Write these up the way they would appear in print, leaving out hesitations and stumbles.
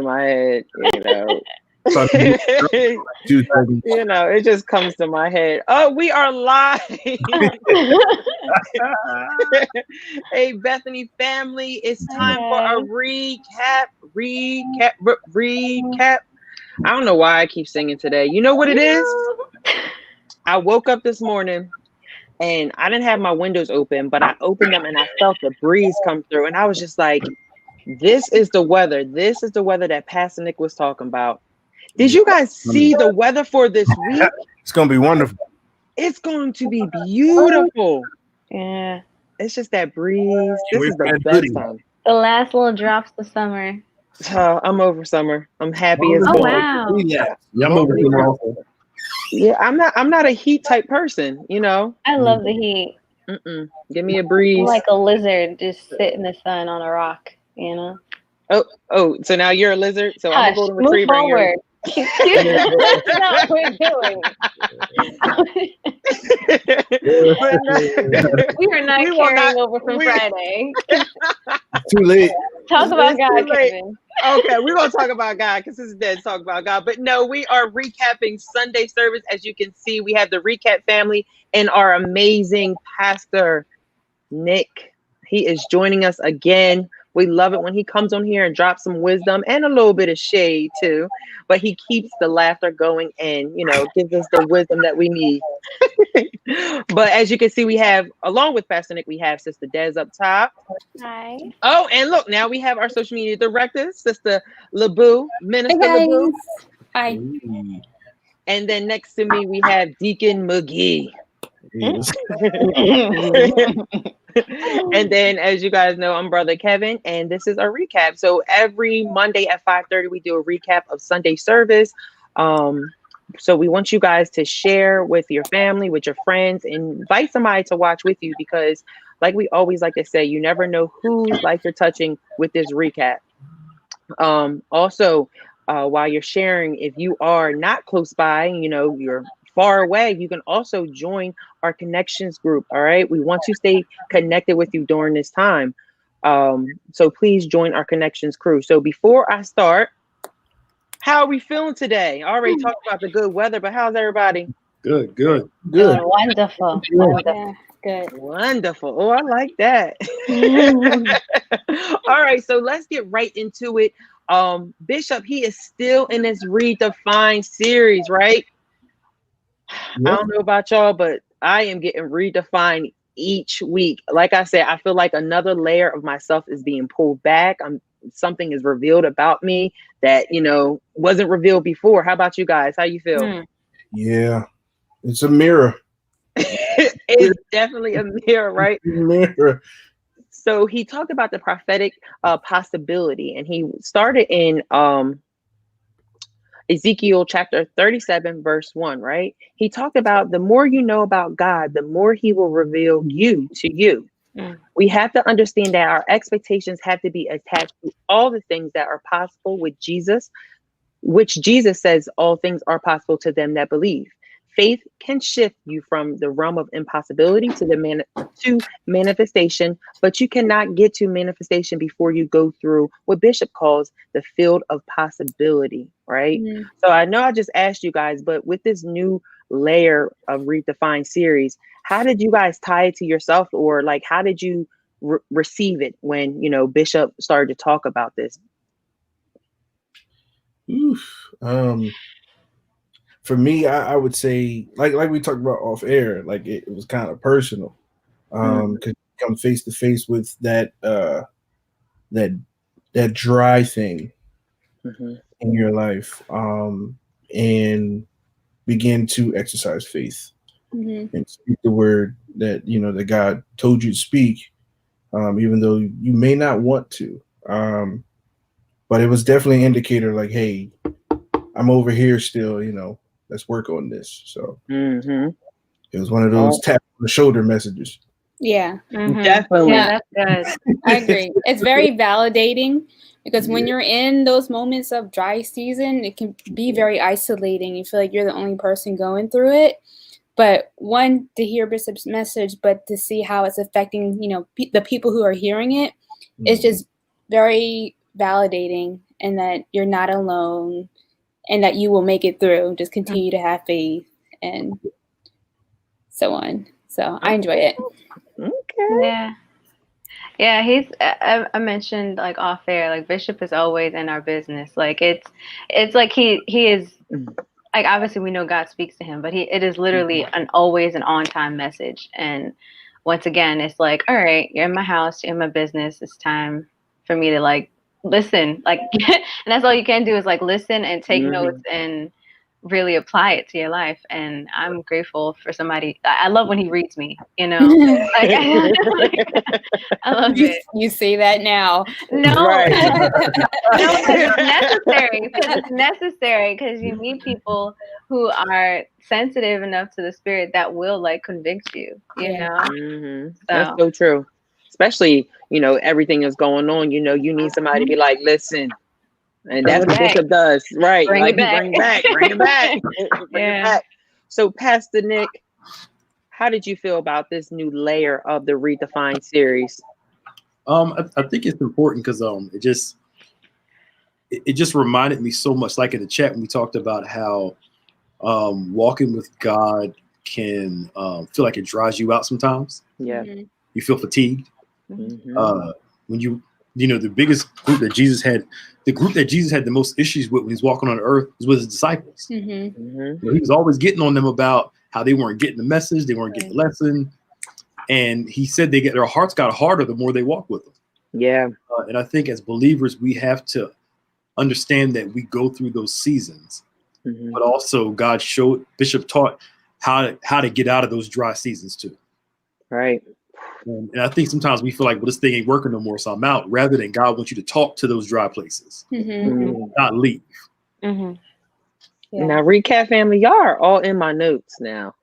in my head, So it just comes to my head. Oh, we are live. Hey, Bethany family, it's Hi time for a guys. recap. I don't know why I keep singing today. You know what it is? I woke up this morning and I didn't have my windows open, but I opened them and I felt the breeze come through. And I was just like, this is the weather. This is the weather that Pastor Nick was talking about. Did you guys see the weather for this week? it's gonna be wonderful. It's going to be beautiful. Yeah. It's just that breeze. This Wait is for the that best hoodie. time. The last little drops of summer. I'm over summer. I'm happy as Oh born. wow. Yeah, I'm over here also. Yeah, I'm not a heat type person, I love the heat. Give me a I'm breeze. like a lizard just sit in the sun on a rock, you know? Oh, so now you're a lizard. So I'm a Hush, golden move retriever and you're forward. That's not what we're doing. We are not We will carrying not- over from we- Friday. Too late. Talk about It's God, too late. Kevin. Okay, we're gonna talk about God because this is dead talk about God. But no, we are recapping Sunday service. As you can see, we have the recap family and our amazing pastor, Nick. He is joining us again. We love it when he comes on here and drops some wisdom and a little bit of shade too. But he keeps the laughter going and, gives us the wisdom that we need. But as you can see, we have, along with Pastor Nick, we have Sister Des up top. Hi. Oh, and look, now we have our social media director, Sister LaBoo, Minister Hey LaBoo. guys. Hi. And then next to me, we have Deacon McGee. Yes. And then, as you guys know, I'm Brother Kevin, and this is our recap. So every Monday at 5:30, we do a recap of Sunday service. So we want you guys to share with your family, with your friends, and invite somebody to watch with you because, like we always like to say, you never know whose life you're touching with this recap. Also, while you're sharing, if you are not close by, you're far away, you can also join our connections group. All right. We want to stay connected with you during this time. So please join our connections crew. So before I start, how are we feeling today? I already talked about the good weather, but how's everybody? Good. Wonderful. Yeah, good. Wonderful. Oh, I like that. All right, so let's get right into it. Bishop, he is still in this Redefine series, right? Yep. I don't know about y'all, but I am getting redefined each week. Like I said, I feel like another layer of myself is being pulled back. Something is revealed about me that, wasn't revealed before. How about you guys? How you feel? Yeah, it's a mirror. It's definitely a mirror, right? Mirror. So he talked about the prophetic possibility, and he started in Ezekiel chapter 37, verse 1, right? He talked about the more you know about God, the more he will reveal you to you. We have to understand that our expectations have to be attached to all the things that are possible with Jesus, which Jesus says all things are possible to them that believe. Faith can shift you from the realm of impossibility to manifestation, but you cannot get to manifestation before you go through what Bishop calls the field of possibility, right? So I know I just asked you guys, but with this new layer of Redefined series, how did you guys tie it to yourself, or like how did you receive it when Bishop started to talk about this? Oof. For me, I would say like we talked about off air, like it was kind of personal. Because you come face to face with that dry thing in your life, and begin to exercise faith and speak the word that that God told you to speak, even though you may not want to. But it was definitely an indicator, like, hey, I'm over here still. Let's work on this. So it was one of those tap on the shoulder messages. Yeah. Definitely. Yeah, that's good. I agree. It's very validating because when you're in those moments of dry season, it can be very isolating. You feel like you're the only person going through it. But one, to hear Bishop's message, but to see how it's affecting, the people who are hearing it, it's just very validating, and that you're not alone, and that you will make it through. Just continue to have faith and so on. So I enjoy it. Okay. Yeah, he's. I mentioned like off air, like Bishop is always in our business. Like it's like he is. Like obviously we know God speaks to him, but it is literally always an on time message. And once again, it's like, all right, you're in my house, you're in my business. It's time for me to like listen, like, and that's all you can do is like listen and take notes and really apply it to your life. And I'm grateful for somebody. I love when he reads me, you know, like, I love it. You say that now. No, Right. no, it's necessary because it's necessary because you meet people who are sensitive enough to the spirit that will like convict you, you know? That's so true. Especially, you know, everything is going on. You know, you need somebody to be like, listen. And that's what Bishop does, right? Bring like it back. bring it back. Bring it back. So, Pastor Nick, how did you feel about this new layer of the Redefined series? I think it's important because it just reminded me so much, like in the chat when we talked about how walking with God can feel like it dries you out sometimes. Yeah. You feel fatigued. When you know, the biggest group that Jesus had, the group that Jesus had the most issues with when he's walking on earth was with his disciples. You know, he was always getting on them about how they weren't getting the message, they weren't getting the lesson. And he said their hearts got harder the more they walked with him. Yeah. And I think as believers, we have to understand that we go through those seasons, but also Bishop taught how to get out of those dry seasons too. Right. And I think sometimes we feel like, well, this thing ain't working no more, so I'm out, rather than God wants you to talk to those dry places, not leave. Now, recap family, y'all are all in my notes now.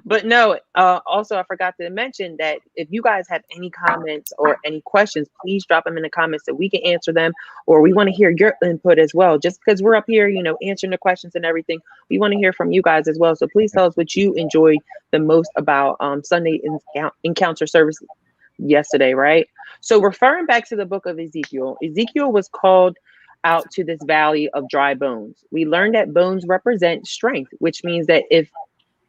But no, also I forgot to mention that if you guys have any comments or any questions, please drop them in the comments so we can answer them, or we want to hear your input as well. Just because we're up here, you know, answering the questions and everything, we want to hear from you guys as well. So please tell us what you enjoyed the most about Sunday encounter service yesterday, right? So referring back to the book of Ezekiel was called out to this valley of dry bones. We learned that bones represent strength, which means that if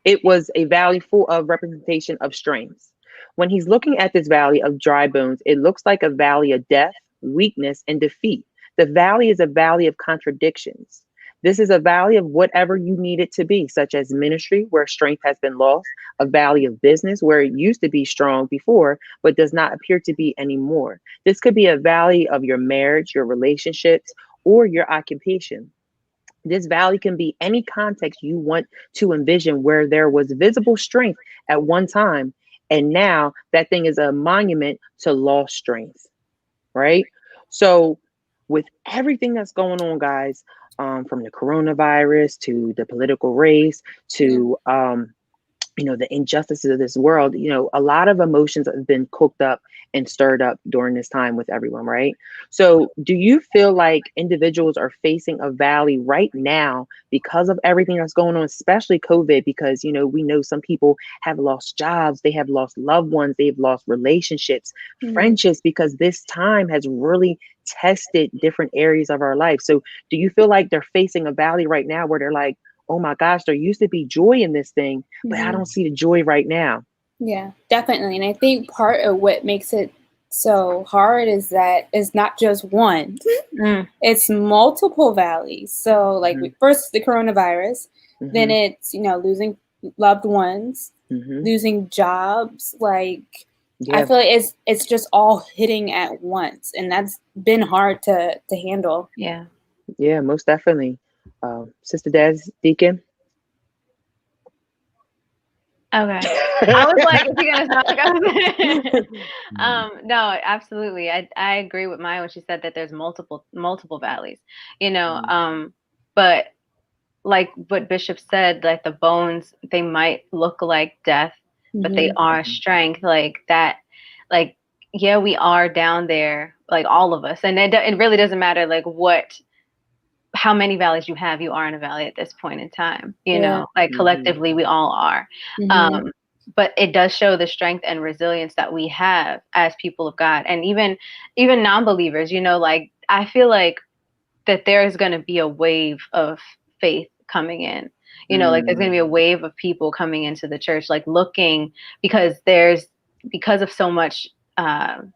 it was a valley full of representation of strengths. When he's looking at this valley of dry bones, it looks like a valley of death, weakness, and defeat. The valley is a valley of contradictions. This is a valley of whatever you need it to be, such as ministry, where strength has been lost, a valley of business, where it used to be strong before, but does not appear to be anymore. This could be a valley of your marriage, your relationships, or your occupation. This valley can be any context you want to envision where there was visible strength at one time, and now that thing is a monument to lost strength, right? So with everything that's going on, guys, from the coronavirus to the political race to you know, the injustices of this world, you know, a lot of emotions have been cooked up and stirred up during this time with everyone, right? So do you feel like individuals are facing a valley right now because of everything that's going on, especially COVID? Because, you know, we know some people have lost jobs, they have lost loved ones, they've lost relationships, friendships, because this time has really tested different areas of our life. So do you feel like they're facing a valley right now where they're like, oh my gosh, there used to be joy in this thing, but I don't see the joy right now? Yeah, definitely. And I think part of what makes it so hard is that it's not just one, it's multiple valleys. So like first the coronavirus, then it's, you know, losing loved ones, losing jobs. Like I feel like it's just all hitting at once, and that's been hard to handle. Yeah, most definitely. Sister Des, Deacon. Okay. I was like, is he gonna talk? No, absolutely. I agree with Maya when she said that there's multiple valleys, you know, but like what Bishop said, like the bones, they might look like death, but they are strength, like that, like, yeah, we are down there, like all of us. And it really doesn't matter like how many valleys you have, you are in a valley at this point in time, you know, like collectively we all are. but it does show the strength and resilience that we have as people of God, and even non-believers. Like, I feel like that there is going to be a wave of faith coming in. Like there's going to be a wave of people coming into the church, like looking, because of so much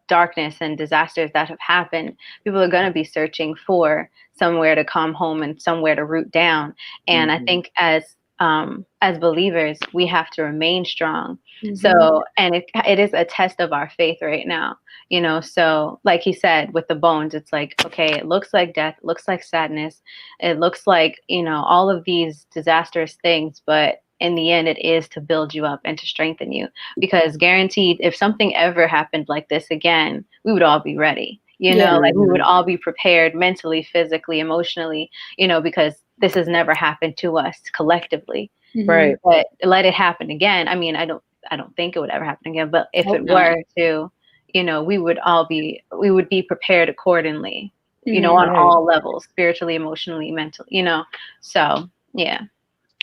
darkness and disasters that have happened. People are going to be searching for somewhere to come home and somewhere to root down. And I think as believers, we have to remain strong. So, and it is a test of our faith right now. So like he said, with the bones, it's like, okay, it looks like death, it looks like sadness, it looks like, all of these disastrous things, but in the end, it is to build you up and to strengthen you, because guaranteed, if something ever happened like this again, we would all be ready, like we would all be prepared mentally, physically, emotionally, because this has never happened to us collectively. Right. But let it happen again. I mean, I don't think it would ever happen again, but if it were to, we would be prepared accordingly, on all levels, spiritually, emotionally, mentally, so yeah.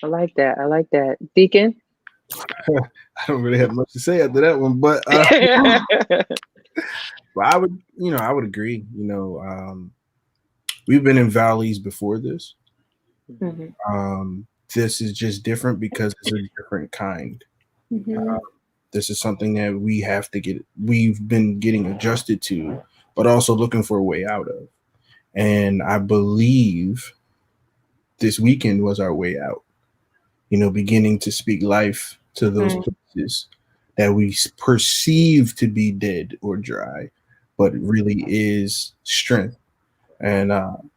I like that. Deacon? I don't really have much to say after that one, but but I would agree. We've been in valleys before this. This is just different because it's a different kind. This is something that we've been getting adjusted to, but also looking for a way out of. And I believe this weekend was our way out. Beginning to speak life to those places that we perceive to be dead or dry, but really is strength. And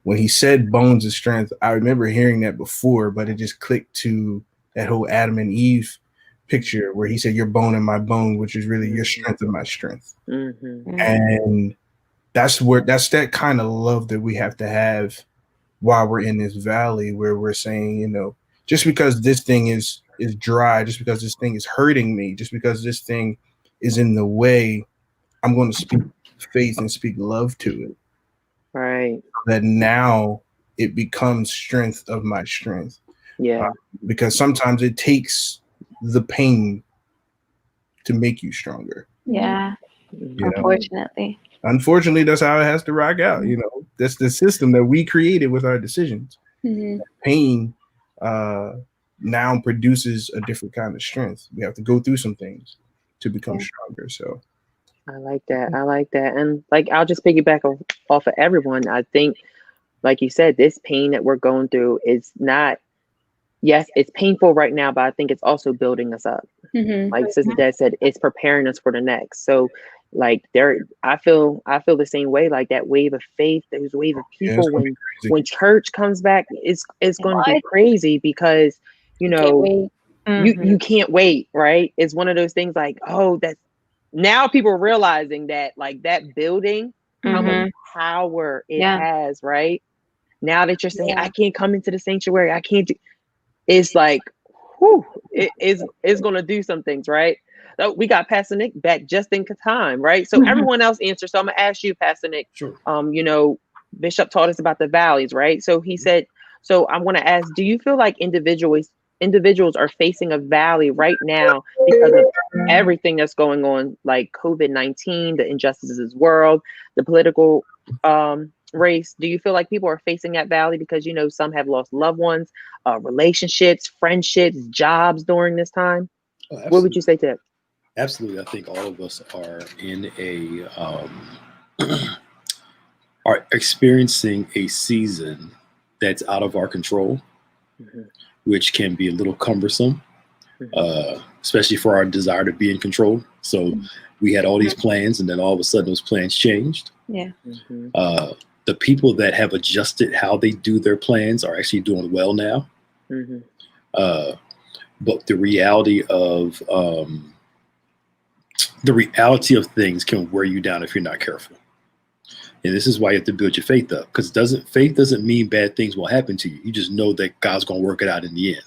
when he said bones of strength, I remember hearing that before, but it just clicked to that whole Adam and Eve picture where he said, "Your bone and my bone," which is really your strength and my strength. And that's that kind of love that we have to have while we're in this valley, where we're saying, just because this thing is dry, just because this thing is hurting me, just because this thing is in the way, I'm going to speak faith and speak love to it. Right. That now it becomes strength of my strength. Yeah. Because sometimes it takes the pain to make you stronger. Yeah. Unfortunately, that's how it has to rock out. That's the system that we created with our decisions. Pain now produces a different kind of strength. We have to go through some things to become stronger. So I like that. And like, I'll just piggyback off of everyone. I think, like you said, this pain that we're going through is not, yes, it's painful right now, but I think it's also building us up. Like Sister Dad said, it's preparing us for the next. So like I feel the same way, like that wave of faith, there's a wave of people when church comes back, it's going to be crazy because, you can't wait, right? It's one of those things like, that's now people are realizing that like that building, how much power it has, right? Now that you're saying, I can't come into the sanctuary, I can't do, it's like, it's going to do some things, right? So we got Pastor Nick back just in time, right? So everyone else answered. So I'm going to ask you, Pastor Nick. Sure. Bishop taught us about the valleys, right? So he said, so I want to ask, do you feel like individuals are facing a valley right now because of everything that's going on, like COVID-19, the injustices of this world, the political race? Do you feel like people are facing that valley because, some have lost loved ones, relationships, friendships, jobs during this time? What would you say to that? Absolutely. I think all of us are in are experiencing a season that's out of our control, which can be a little cumbersome, especially for our desire to be in control. So we had all these plans, and then all of a sudden those plans changed. Yeah. The people that have adjusted how they do their plans are actually doing well now. But the reality of things can wear you down if you're not careful. And this is why you have to build your faith up, because faith doesn't mean bad things will happen to you. You just know that God's going to work it out in the end.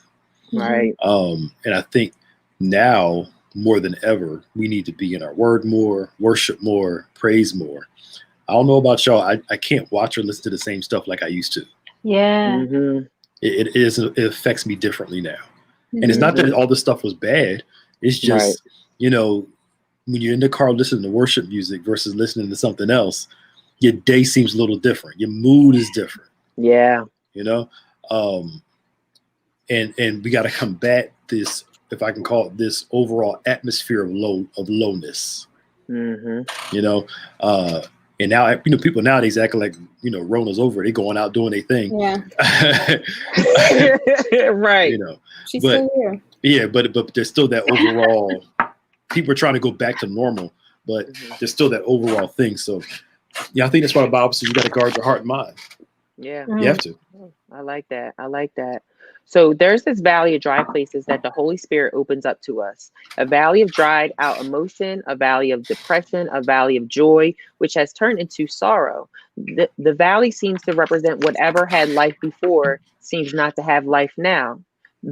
Right. And I think now more than ever, we need to be in our word more, worship more, praise more. I don't know about y'all. I can't watch or listen to the same stuff like I used to. Yeah. It affects me differently now. And it's not that all this stuff was bad. It's just, you know, when you're in the car listening to worship music versus listening to something else, your day seems a little different. Your mood is different. Yeah. You know, and we got to combat this, if I can call it this, overall atmosphere of lowness. Mm-hmm. You know, and now, you know, people nowadays acting like, you know, Rona's over. They going out doing their thing. Yeah. Right. You know, She's but still here. yeah, but there's still that overall. People are trying to go back to normal, but there's still that overall thing. So, yeah, I think that's why the Bible says you got to guard your heart and mind. Yeah. You have to. I like that. I like that. So there's this valley of dry places that the Holy Spirit opens up to us. A valley of dried out emotion, a valley of depression, a valley of joy, which has turned into sorrow. The valley seems to represent whatever had life before seems not to have life now.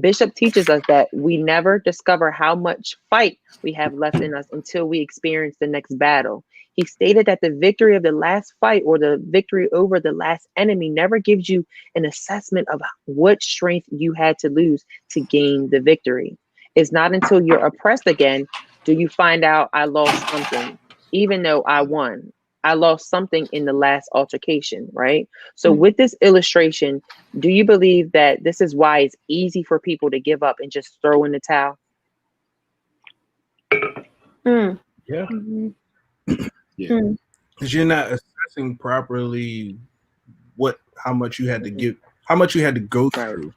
Bishop teaches us that we never discover how much fight we have left in us until we experience the next battle. He stated that the victory of the last fight or the victory over the last enemy never gives you an assessment of what strength you had to lose to gain the victory. It's not until you're oppressed again do you find out I lost something, even though I won. I lost something in the last altercation, right? So with this illustration, do you believe that this is why it's easy for people to give up and just throw in the towel? Yeah. Mm-hmm. Yeah. Because you're not assessing properly how much you had to give, how much you had to go through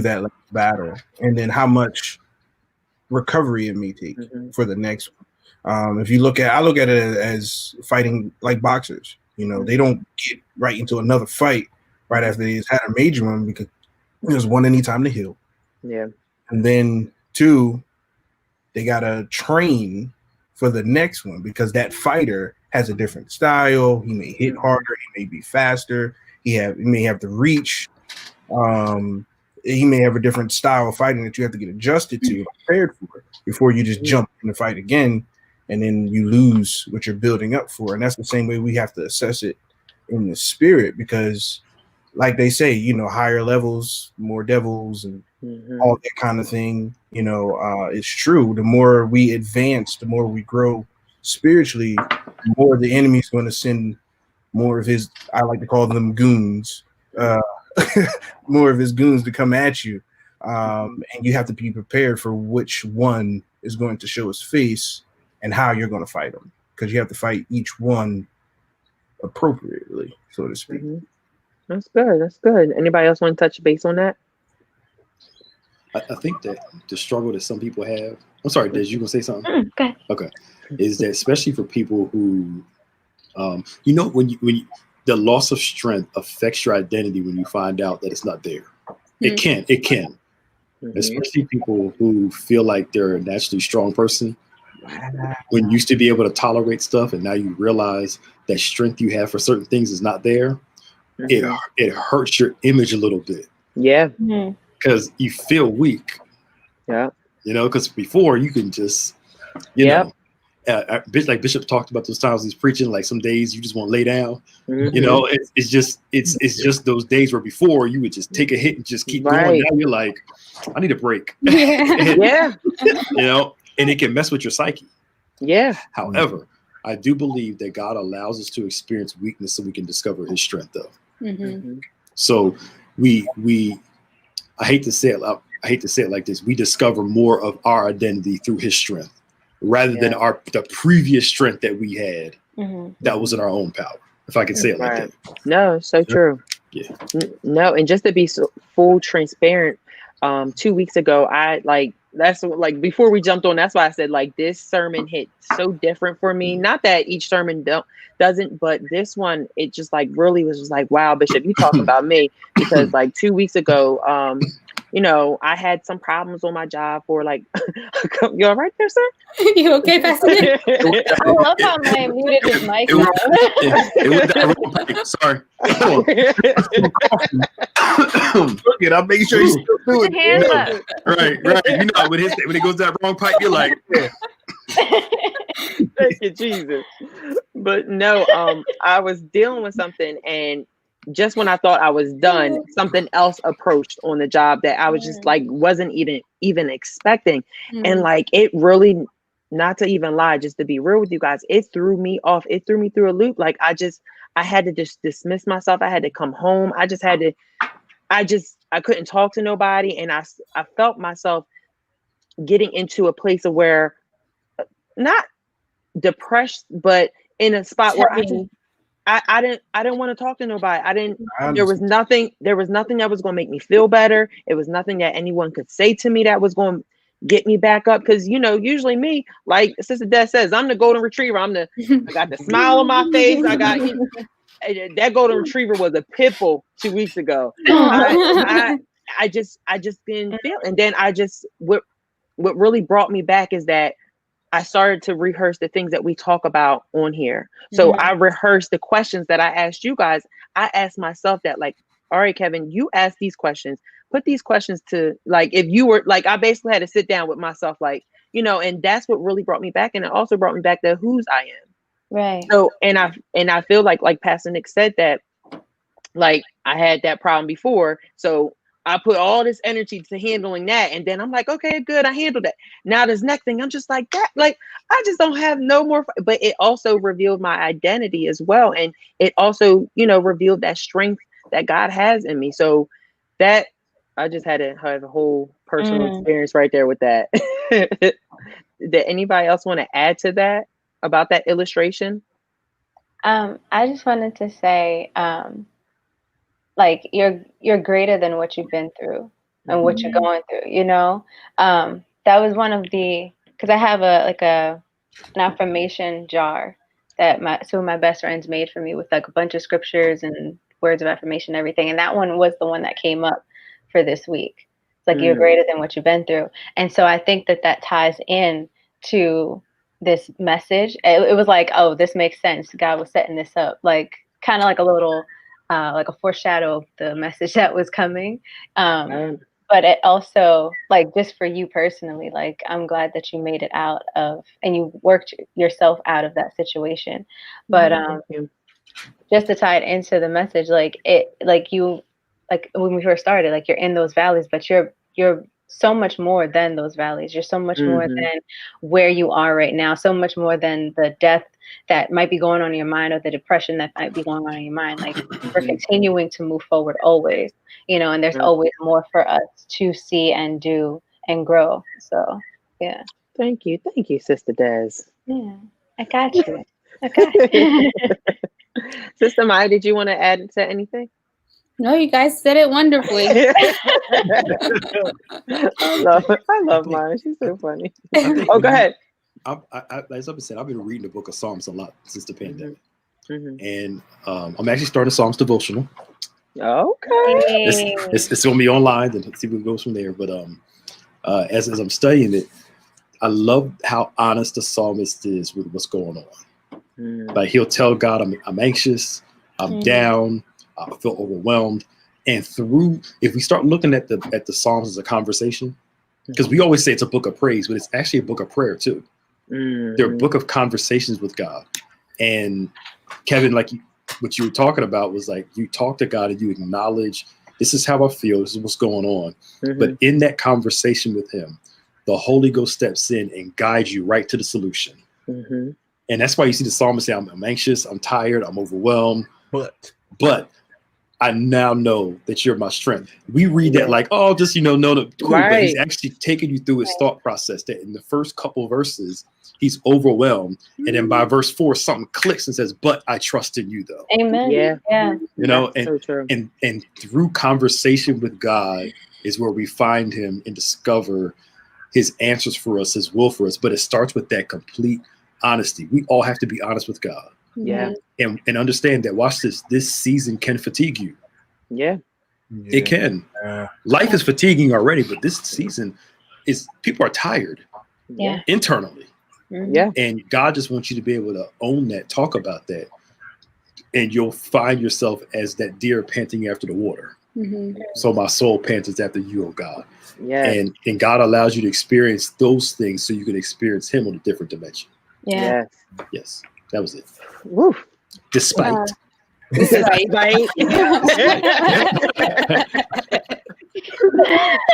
that battle, and then how much recovery it may take for the next one. If you look at, I look at it as fighting like boxers. You know, they don't get right into another fight right after they just had a major one, because there's one, they need time to heal. Yeah. And then two, they gotta train for the next one, because that fighter has a different style. He may hit harder, he may be faster, he may have the reach. He may have a different style of fighting that you have to get adjusted to, prepared for, before you just jump in the fight again, and then you lose what you're building up for. And that's the same way we have to assess it in the spirit, because like they say, you know, higher levels, more devils, and all that kind of thing. You know, it's true. The more we advance, the more we grow spiritually, the more the enemy's going to send more of his, I like to call them goons, more of his goons to come at you. And you have to be prepared for which one is going to show his face and how you're going to fight him, because you have to fight each one appropriately, so to speak. That's good. That's good. Anybody else want to touch base on that? I think that the struggle that some people have, I'm sorry, Des, you gonna say something? Okay. Is that especially for people who, you know, when you the loss of strength affects your identity when you find out that it's not there. It can. Especially people who feel like they're a naturally strong person. When you used to be able to tolerate stuff, and now you realize that strength you have for certain things is not there, it hurts your image a little bit. Yeah. Because you feel weak. Yeah. You know, because before you can just, you know, like Bishop talked about those times he's preaching, like some days you just want to lay down. You know, it's just those days where before you would just take a hit and just keep going. Now you're like, I need a break. Yeah. You know, and it can mess with your psyche. Yeah. However, I do believe that God allows us to experience weakness so we can discover his strength, though. So I hate to say it like this. We discover more of our identity through his strength rather than the previous strength that we had that was in our own power, if I can say it like that. No, so true. Yeah. No, and just to be full transparent, 2 weeks ago, that's like before we jumped on, that's why I said like this sermon hit so different for me. Not that each sermon doesn't, but this one, it just like really was just like, wow, Bishop, you talking about me, because like 2 weeks ago, you know, I had some problems on my job for like, you all right there, sir? You okay, Pastor? I love how I muted his mic. Sorry. Look it, I'll make sure he's still doing it. Right. You know, when it goes that wrong pipe, you're like, thank you, Jesus. But no, I was dealing with something, and just when I thought I was done, something else approached on the job that I was just like wasn't even expecting. And like it really, not to even lie, just to be real with you guys, it threw me off. It threw me through a loop. Like I had to just dismiss myself. I had to come home. I couldn't talk to nobody. And I felt myself getting into a place of where, not depressed, but in a spot where I didn't want to talk to nobody. There was nothing that was going to make me feel better. It was nothing that anyone could say to me that was going to get me back up. Cause usually me, like Sister Des says, I'm the golden retriever. I got the smile on my face. I got that golden retriever was a pit bull 2 weeks ago. I just didn't feel. And then what really brought me back is that I started to rehearse the things that we talk about on here. So I rehearsed the questions that I asked you guys. I asked myself that, like, all right, Kevin, you asked these questions. Put these questions to, like, if you were, like, I basically had to sit down with myself, like, and that's what really brought me back. And it also brought me back to whose I am. Right. So, and I feel like Pastor Nick said that, like, I had that problem before. So I put all this energy to handling that. And then I'm like, okay, good. I handled that. Now this next thing, I'm just like that. Like, I just don't have no more. But it also revealed my identity as well. And it also, revealed that strength that God has in me. So that I just had to have a whole personal experience right there with that. Did anybody else want to add to that about that illustration? I just wanted to say, like you're greater than what you've been through and what you're going through, that was one of because I have an affirmation jar that two of my best friends made for me with like a bunch of scriptures and words of affirmation and everything. And that one was the one that came up for this week. It's like, you're greater than what you've been through. And so I think that ties in to this message. It was like, oh, this makes sense. God was setting this up, like kind of like a little like a foreshadow of the message that was coming. But it also, like, just for you personally, like, I'm glad that you made it out of, and you worked yourself out of that situation. But just to tie it into the message, like when we first started, like, you're in those valleys, but you're so much more than those valleys. You're so much more than where you are right now, so much more than the death that might be going on in your mind or the depression that might be going on in your mind. Like, we're continuing to move forward always, and there's always more for us to see and do and grow. So, yeah. Thank you, Sister Des. Yeah, I got you. Okay. Sister Maya, did you want to add to anything? No, you guys said it wonderfully. I love Maya. She's so funny. Oh, go ahead. As I've said, I've been reading the book of Psalms a lot since the pandemic. And I'm actually starting a Psalms devotional. Okay. It's going to be online and see what goes from there. But as I'm studying it, I love how honest the psalmist is with what's going on. Like, he'll tell God, I'm anxious, I'm down, I feel overwhelmed. And if we start looking at the Psalms as a conversation, because we always say it's a book of praise, but it's actually a book of prayer too. They're a book of conversations with God. And Kevin, like what you were talking about was like, you talk to God and you acknowledge, this is how I feel, this is what's going on. But in that conversation with him, the Holy Ghost steps in and guides you right to the solution. And that's why you see the psalmist say, I'm anxious, I'm tired, I'm overwhelmed, but I now know that you're my strength. We read that like, oh, just, no, cool. Right. But he's actually taking you through his thought process, that in the first couple of verses, he's overwhelmed. And then by verse 4, something clicks and says, but I trust in you though. Amen. Yeah. And through conversation with God is where we find him and discover his answers for us, his will for us. But it starts with that complete honesty. We all have to be honest with God. Yeah. And understand that, watch this season can fatigue you. Yeah. It can. Life is fatiguing already, but this season people are tired. Yeah. Internally. Yeah. And God just wants you to be able to own that, talk about that. And you'll find yourself as that deer panting after the water. So my soul pants after you, oh God. Yeah. And God allows you to experience those things so you can experience him on a different dimension. Yeah. Yes. That was it. Woof. Despite. Right. Right?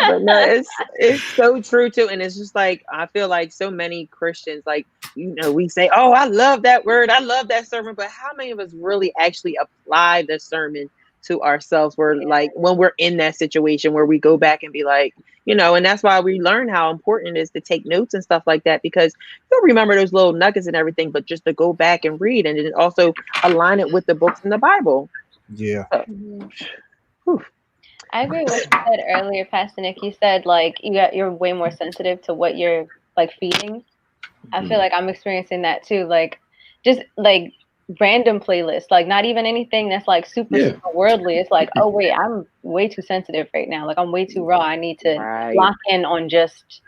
But no, it's so true too, and it's just like I feel like so many Christians, like we say, "Oh, I love that word, I love that sermon," but how many of us really actually apply the sermon to ourselves? Where like when we're in that situation where we go back and be like, and that's why we learn how important it is to take notes and stuff like that, because you'll remember those little nuggets and everything, but just to go back and read and then also align it with the books in the Bible. Yeah. So, I agree with what you said earlier, Pastor Nick. You said like you're way more sensitive to what you're like feeding. I feel like I'm experiencing that too. Like just like random playlists, like not even anything that's like super worldly. It's like, oh wait, I'm way too sensitive right now. Like I'm way too raw. I need to lock in on just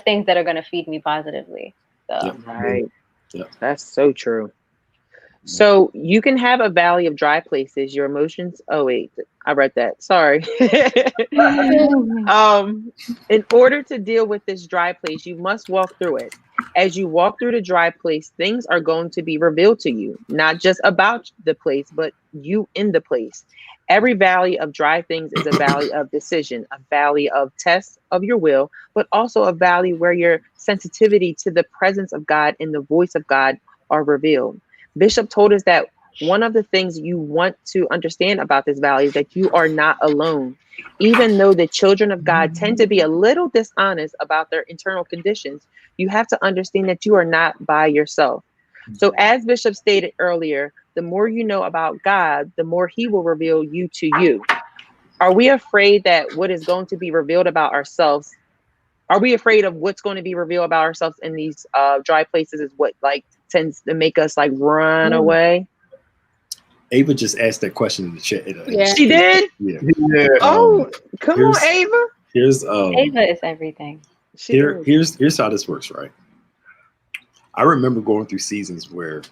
things that are gonna feed me positively. So right. That's so true. So you can have a valley of dry places. Your emotions. Oh wait, I read that. Sorry. In order to deal with this dry place, you must walk through it. As you walk through the dry place, things are going to be revealed to you, not just about the place, but you in the place. Every valley of dry things is a valley of decision, a valley of tests of your will, but also a valley where your sensitivity to the presence of God and the voice of God are revealed. Bishop told us that one of the things you want to understand about this valley is that you are not alone. Even though the children of God tend to be a little dishonest about their internal conditions, you have to understand that you are not by yourself. So as Bishop stated earlier, the more you know about God, the more he will reveal you to you. Are we afraid that what is going to be revealed about ourselves? Are we afraid of what's going to be revealed about ourselves in these dry places is what like tends to make us like run away? Ava just asked that question in the chat. She did? Yeah. Oh, come on, Ava. Ava is everything. Here's how this works, right? I remember going through seasons where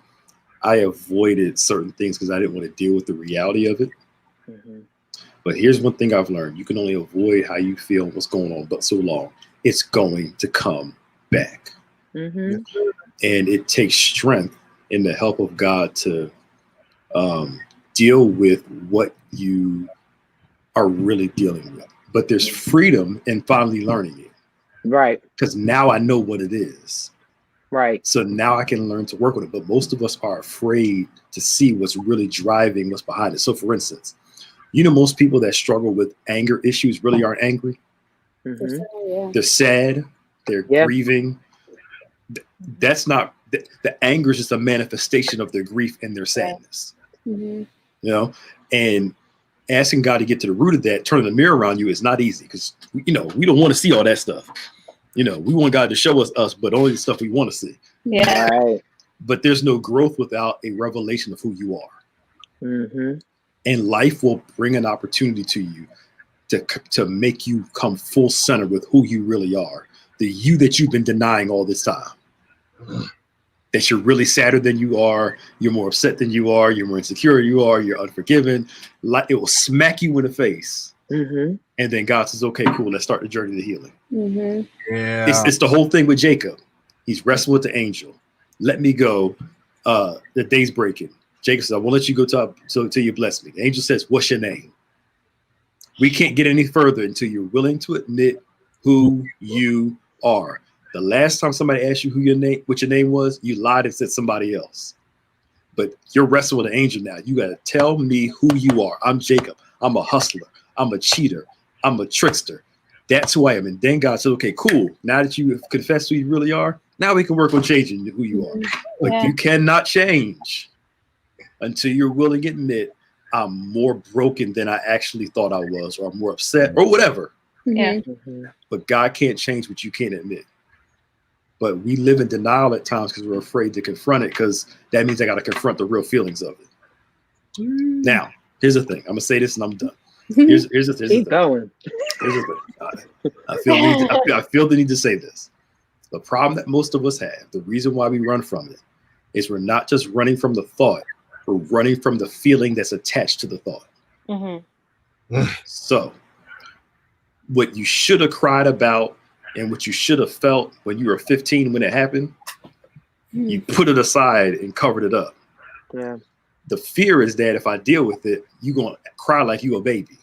I avoided certain things because I didn't want to deal with the reality of it. But here's one thing I've learned. You can only avoid how you feel and what's going on but so long. It's going to come back. And it takes strength in the help of God to deal with what you are really dealing with. But there's freedom in finally learning it. Right. Because now I know what it is. Right. So now I can learn to work with it. But most of us are afraid to see what's really driving what's behind it. So for instance, most people that struggle with anger issues really aren't angry. They're sad. They're grieving. That's not the anger is just a manifestation of their grief and their sadness. And asking God to get to the root of that, turning the mirror around you is not easy because we don't want to see all that stuff. We want God to show us, but only the stuff we want to see. Yeah. Right. But there's no growth without a revelation of who you are. And life will bring an opportunity to you to make you come full center with who you really are. The you that you've been denying all this time. That you're really sadder than you are. You're more upset than you are. You're more insecure than you are. You're unforgiven. Like it will smack you in the face. And then God says, okay, cool. Let's start the journey to healing. It's the whole thing with Jacob. He's wrestling with the angel. Let me go. The day's breaking. Jacob says, I won't let you go till you bless me. The angel says, what's your name? We can't get any further until you're willing to admit who you are. The last time somebody asked you what your name was, you lied and said somebody else. But you're wrestling with an angel now. You got to tell me who you are. I'm Jacob. I'm a hustler. I'm a cheater. I'm a trickster. That's who I am. And then God said, okay, cool. Now that you have confessed who you really are, now we can work on changing who you are. But you cannot change until you're willing to admit I'm more broken than I actually thought I was, or I'm more upset, or whatever. But God can't change what you can't admit. But we live in denial at times because we're afraid to confront it, because that means I got to confront the real feelings of it. Now, here's the thing. I'm going to say this and I'm done. Here's the thing. Keep going. Here's the thing. I feel the need to say this. The problem that most of us have, the reason why we run from it, is we're not just running from the thought, we're running from the feeling that's attached to the thought. So, what you should have cried about and what you should have felt when you were 15 when it happened, you put it aside and covered it up. the fear is that if I deal with it, you're going to cry like you a baby.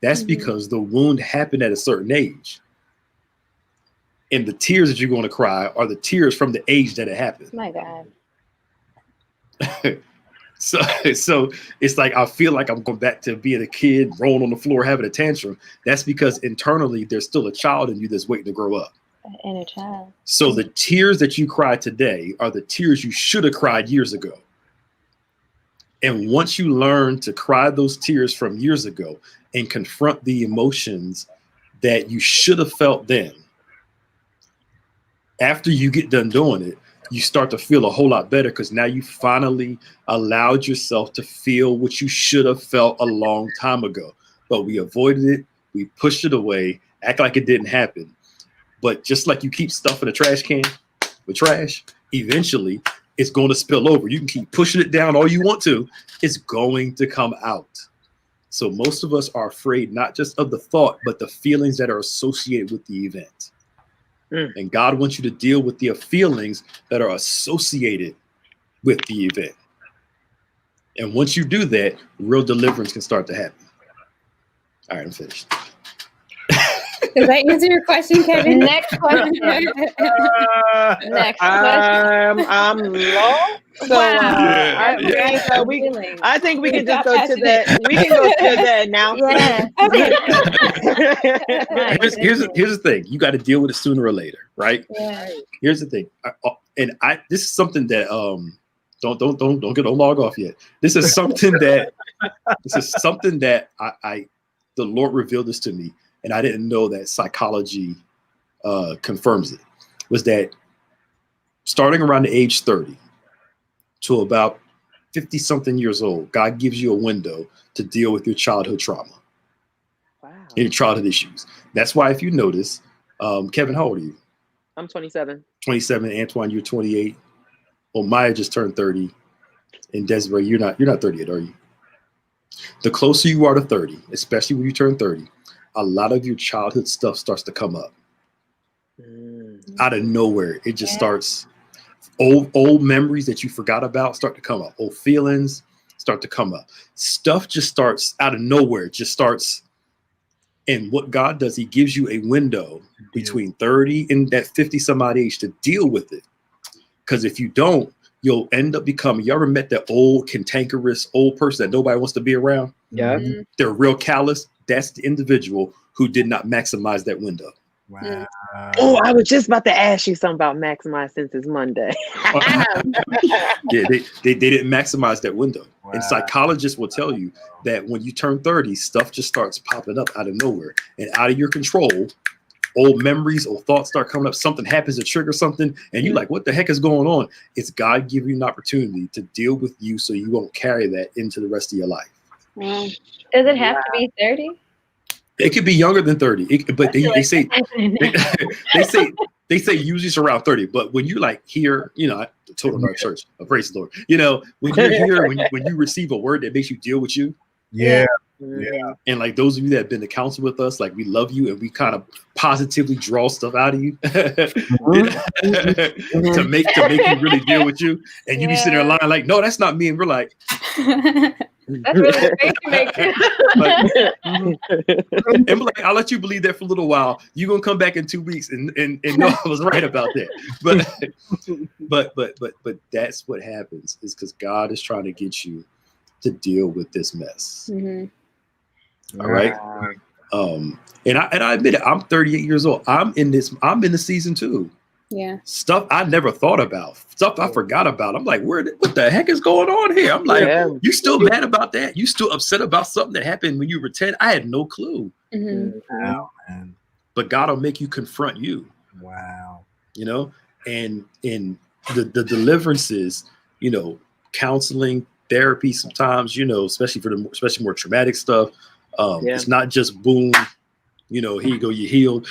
That's because the wound happened at a certain age. And the tears that you're going to cry are the tears from the age that it happened. My God. So it's like, I feel like I'm going back to being a kid, rolling on the floor, having a tantrum. That's because internally there's still a child in you that's waiting to grow up. An inner child. So the tears that you cry today are the tears you should have cried years ago. And once you learn to cry those tears from years ago and confront the emotions that you should have felt then, after you get done doing it, you start to feel a whole lot better because now you finally allowed yourself to feel what you should have felt a long time ago. But we avoided it. We pushed it away, act like it didn't happen. But just like you keep stuff in a trash can with trash, eventually it's going to spill over. You can keep pushing it down all you want to. It's going to come out. So most of us are afraid not just of the thought, but the feelings that are associated with the event. And God wants you to deal with the feelings that are associated with the event. And once you do that, real deliverance can start to happen. All right, I'm finished. Does that answer your question, Kevin? Next question. Next question. I'm lost. So, Wow. I think we can just go to that. We can go to the announcement. Yeah. Here's the thing. You got to deal with it sooner or later, right? Yeah. Here's the thing. This is something that don't log off yet. This is something that the Lord revealed this to me, and I didn't know that psychology confirms it. Was that starting around the age 30 to about 50 something years old, God gives you a window to deal with your childhood trauma. Wow. And your childhood issues. That's why, if you notice, Kevin, how old are you? I'm 27. 27. Antoine, you're 28. Well, Maya just turned 30. And Desiree, you're not 30 yet, are you? The closer you are to 30, especially when you turn 30, a lot of your childhood stuff starts to come up. Out of nowhere. It just starts. Old memories that you forgot about start to come up. Old feelings start to come up. Stuff just starts out of nowhere. It just starts. And what God does, he gives you a window between 30 and that 50 some odd age to deal with it. Because if you don't, you'll end up becoming, you ever met that old cantankerous old person that nobody wants to be around? Yeah. They're real callous. That's the individual who did not maximize that window. Wow. Oh, I was just about to ask you something about maximize since it's Monday. Yeah, they didn't maximize that window. Wow. And psychologists will tell you that when you turn 30, stuff just starts popping up out of nowhere and out of your control. Old memories or thoughts start coming up. Something happens to trigger something, and you're like, what the heck is going on? It's God giving you an opportunity to deal with you so you won't carry that into the rest of your life. Does it have to be 30? It could be younger than 30, but they say usually it's around 30. But when you like hear, I told our church, praise the Lord. When you're here, when you receive a word that makes you deal with you, yeah. And like those of you that have been to counsel with us, like we love you and we kind of positively draw stuff out of you to make you really deal with you. And you be sitting there lying like, no, that's not me. And we're like, that's really great to and we're like, I'll let you believe that for a little while. You're gonna come back in 2 weeks and know I was right about that. But that's what happens is because God is trying to get you to deal with this mess. All right. And I admit it, I'm 38 years old. I'm in the season too. Yeah. Stuff I never thought about, stuff I forgot about. I'm like, what the heck is going on here? I'm like, you still mad about that? You still upset about something that happened when you were 10? I had no clue. Wow, man. But God will make you confront you. Wow. And in the deliverances, counseling, therapy sometimes, especially more traumatic stuff. It's not just boom, here you go, you're healed.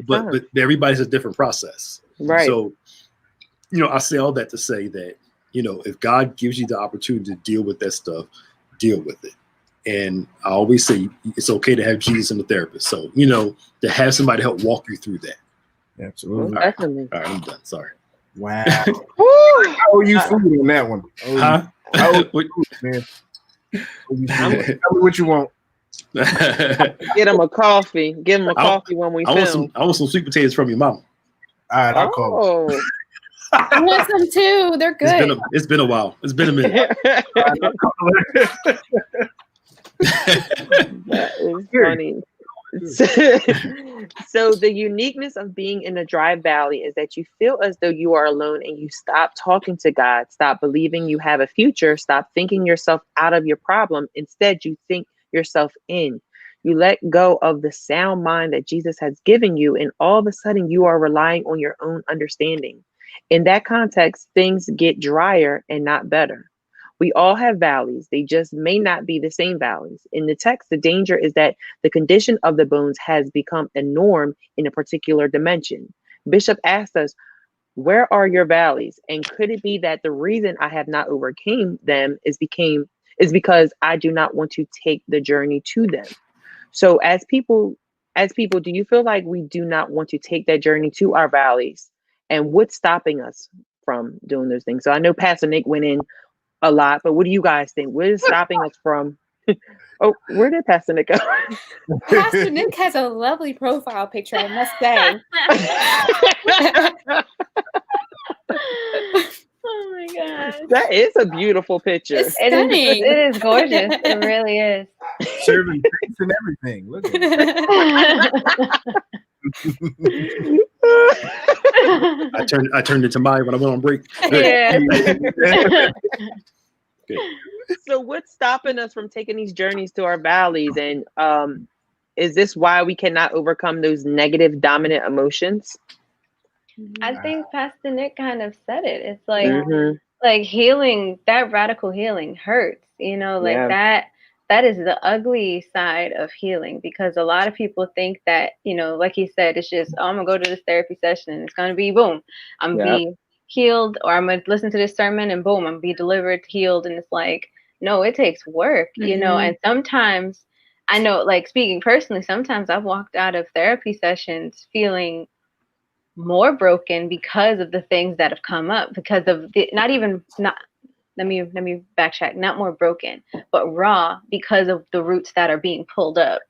But everybody's a different process. Right. So, I say all that to say that, if God gives you the opportunity to deal with that stuff, deal with it. And I always say it's okay to have Jesus and the therapist. So, to have somebody help walk you through that. Absolutely. Definitely. All right, I'm done. Sorry. Wow. How are you food on that one? Man. Tell me what you want. Get him a coffee. Give him a coffee when we film. I want some sweet potatoes from your mom. All right, I'll call. I want some too. They're good. It's been a while. It's been a minute. That is funny. So the uniqueness of being in a dry valley is that you feel as though you are alone and you stop talking to God, stop believing you have a future, stop thinking yourself out of your problem. Instead, you think yourself in. You let go of the sound mind that Jesus has given you, and all of a sudden you are relying on your own understanding. In that context, things get drier and not better. We all have valleys. They just may not be the same valleys. In the text, the danger is that the condition of the bones has become a norm in a particular dimension. Bishop asked us, where are your valleys? And could it be that the reason I have not overcame them is because I do not want to take the journey to them? So as people, do you feel like we do not want to take that journey to our valleys? And what's stopping us from doing those things? So I know Pastor Nick went in a lot, but what do you guys think? What is stopping us from? Oh, where did Pastor Nick go? Pastor Nick has a lovely profile picture, I must say. Oh my God. That is a beautiful picture. It's stunning. It is gorgeous. It really is. Serving drinks and everything. Look at it. I turned it to Maya when I went on break. Yeah. So what's stopping us from taking these journeys to our valleys? And is this why we cannot overcome those negative dominant emotions? I think Pastor Nick kind of said it. It's like healing, that radical healing hurts, that is the ugly side of healing, because a lot of people think that, like he said, it's just, I'm going to go to this therapy session and it's going to be boom, I'm going to be healed, or I'm going to listen to this sermon and boom, I'm going to be delivered, healed. And it's like, no, it takes work, and sometimes I know, like speaking personally, sometimes I've walked out of therapy sessions feeling more broken because of the things that have come up, because of let me backtrack, not more broken, but raw, because of the roots that are being pulled up,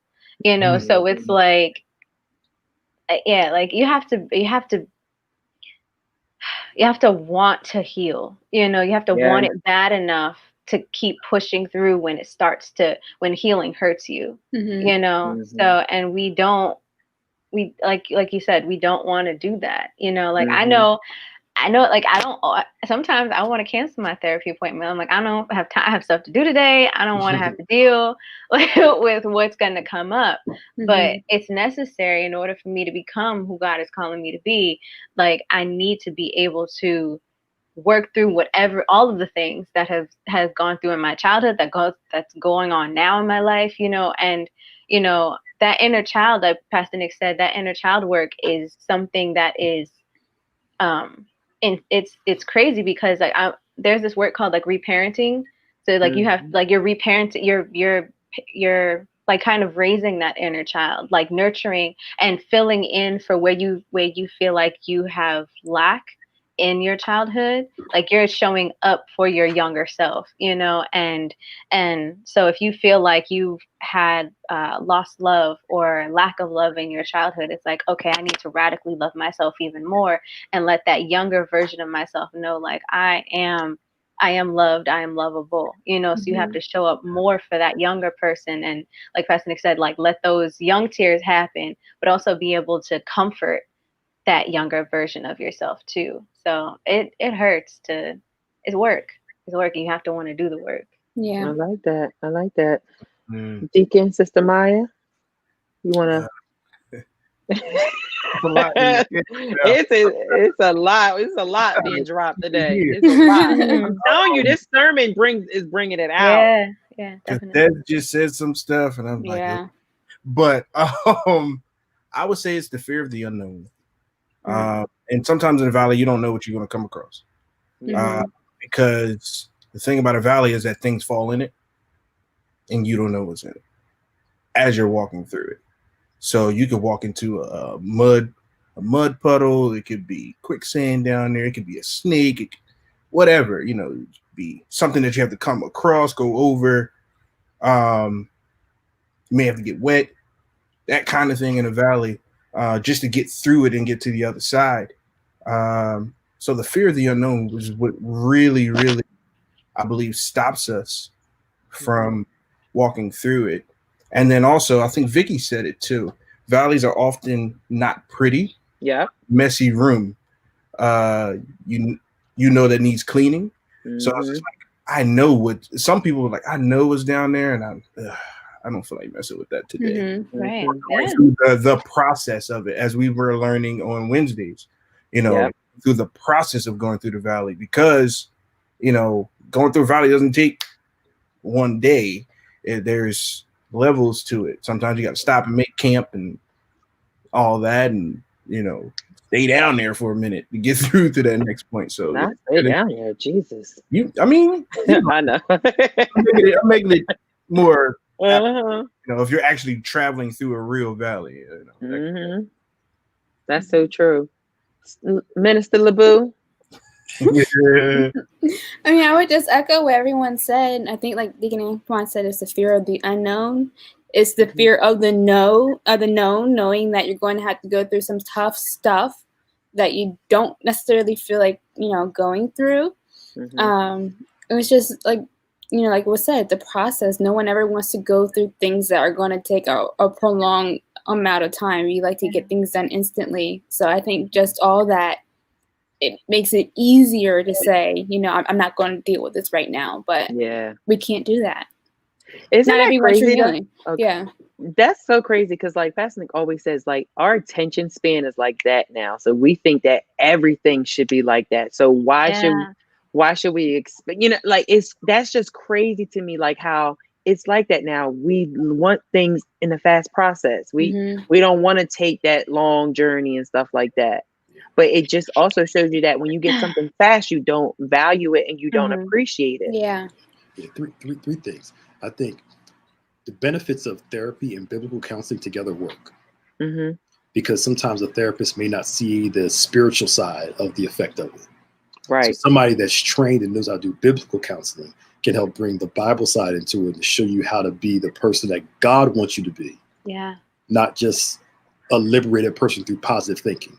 so it's like, like you have to want to heal, you have to want it bad enough to keep pushing through when healing hurts you, so, and we like you said, we don't want to do that, I know, like, sometimes I want to cancel my therapy appointment. I'm like, I don't have time. I have stuff to do today. I don't want to have to deal with what's going to come up, but it's necessary in order for me to become who God is calling me to be. Like, I need to be able to work through all of the things that has gone through in my childhood, that's going on now in my life, and, that inner child that Pastor Nick said, that inner child work is something that is, and it's crazy, because like there's this work called like reparenting. So like you have like you're reparenting, you're like kind of raising that inner child, like nurturing and filling in for where you feel like you have lack in your childhood, like you're showing up for your younger self, and so if you feel like you've had lost love or lack of love in your childhood, it's like, okay, I need to radically love myself even more and let that younger version of myself know, like, I am loved, I am lovable, so you have to show up more for that younger person. And like Pastor Nick said, like, let those young tears happen, but also be able to comfort that younger version of yourself too. So it hurts it's work. You have to want to do the work. Yeah. I like that. Deacon, Sister Maya, you want to? It's a lot being dropped today. It's a lot. I'm telling you, this sermon is bringing it out. Yeah, definitely. That just said some stuff, and I'm like, okay. But I would say it's the fear of the unknown. And sometimes in the valley, you don't know what you're going to come across. Because the thing about a valley is that things fall in it, and you don't know what's in it as you're walking through it. So you could walk into a mud puddle. It could be quicksand down there. It could be a snake. whatever, be something that you have to come across, go over. You may have to get wet, that kind of thing in a valley, just to get through it and get to the other side. So the fear of the unknown is what really, really, I believe, stops us from walking through it. And then also, I think Vicky said it too. Valleys are often not pretty. Yeah. Messy room. That needs cleaning. So it's just like, I know what some people are like. I know what's down there, and I don't feel like messing with that today. Right. Going through the process of it, as we were learning on Wednesdays, through the process of going through the valley, because going through a valley doesn't take one day. There's levels to it. Sometimes you got to stop and make camp and all that, and stay down there for a minute to get through to that next point. So not stay down there, Jesus. I know. I'm making it more. If you're actually traveling through a real valley. That's so true. Minister LeBou. Yeah. I mean, I would just echo what everyone said. I think, like Deacon Antoine said, it's the fear of the unknown. It's the fear of the known, knowing that you're going to have to go through some tough stuff that you don't necessarily feel like, going through. It was just like, like was said, the process. No one ever wants to go through things that are going to take a prolonged amount of time. You like to get things done instantly. So I think just all that, it makes it easier to say, I'm not going to deal with this right now, but we can't do that. Isn't not that crazy? Okay. Yeah. That's so crazy because like Pastor Nick always says, like our attention span is like that now. So we think that everything should be like that. So why should we expect, that's just crazy to me, like how it's like that now. We want things in a fast process. We don't want to take that long journey and stuff like that. But it just also shows you that when you get something fast, you don't value it and you don't appreciate it. Yeah. Three things. I think the benefits of therapy and biblical counseling together work. Because sometimes a therapist may not see the spiritual side of the effect of it. Right. So somebody that's trained and knows how to do biblical counseling can help bring the Bible side into it and show you how to be the person that God wants you to be. Yeah. Not just a liberated person through positive thinking.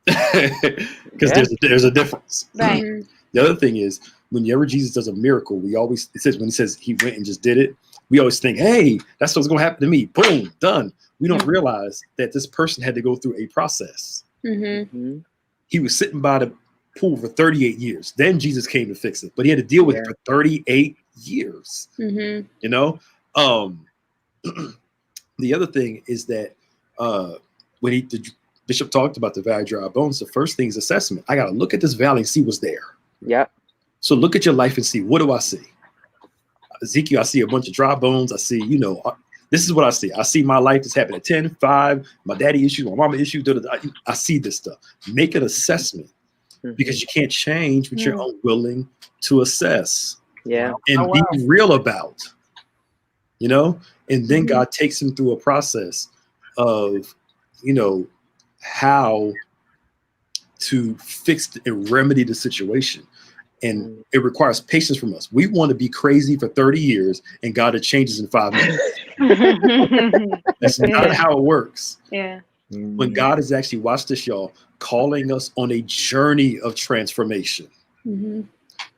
Because there's a difference. Right. The other thing is, whenever Jesus does a miracle, when he says he went and just did it, we always think, hey, that's what's going to happen to me. Boom, done. We don't realize that this person had to go through a process. He was sitting by the pool for 38 years. Then Jesus came to fix it, but he had to deal with it for 38 years. The other thing is that when the bishop talked about the valley of dry bones, the first thing is assessment. I got to look at this valley and see what's there. Yep. So look at your life and see, what do I see? Ezekiel, I see a bunch of dry bones. I see, this is what I see. I see my life that's happened at 10, 5, my daddy issues, my mama issues. I see this stuff. Make an assessment because you can't change what you're unwilling to assess. Yeah. And be real about, and then God takes him through a process of, how to fix and remedy the situation. And it requires patience from us. We want to be crazy for 30 years and God to change us in 5 minutes. That's not how it works. Yeah. When God is actually, watch this, y'all, calling us on a journey of transformation.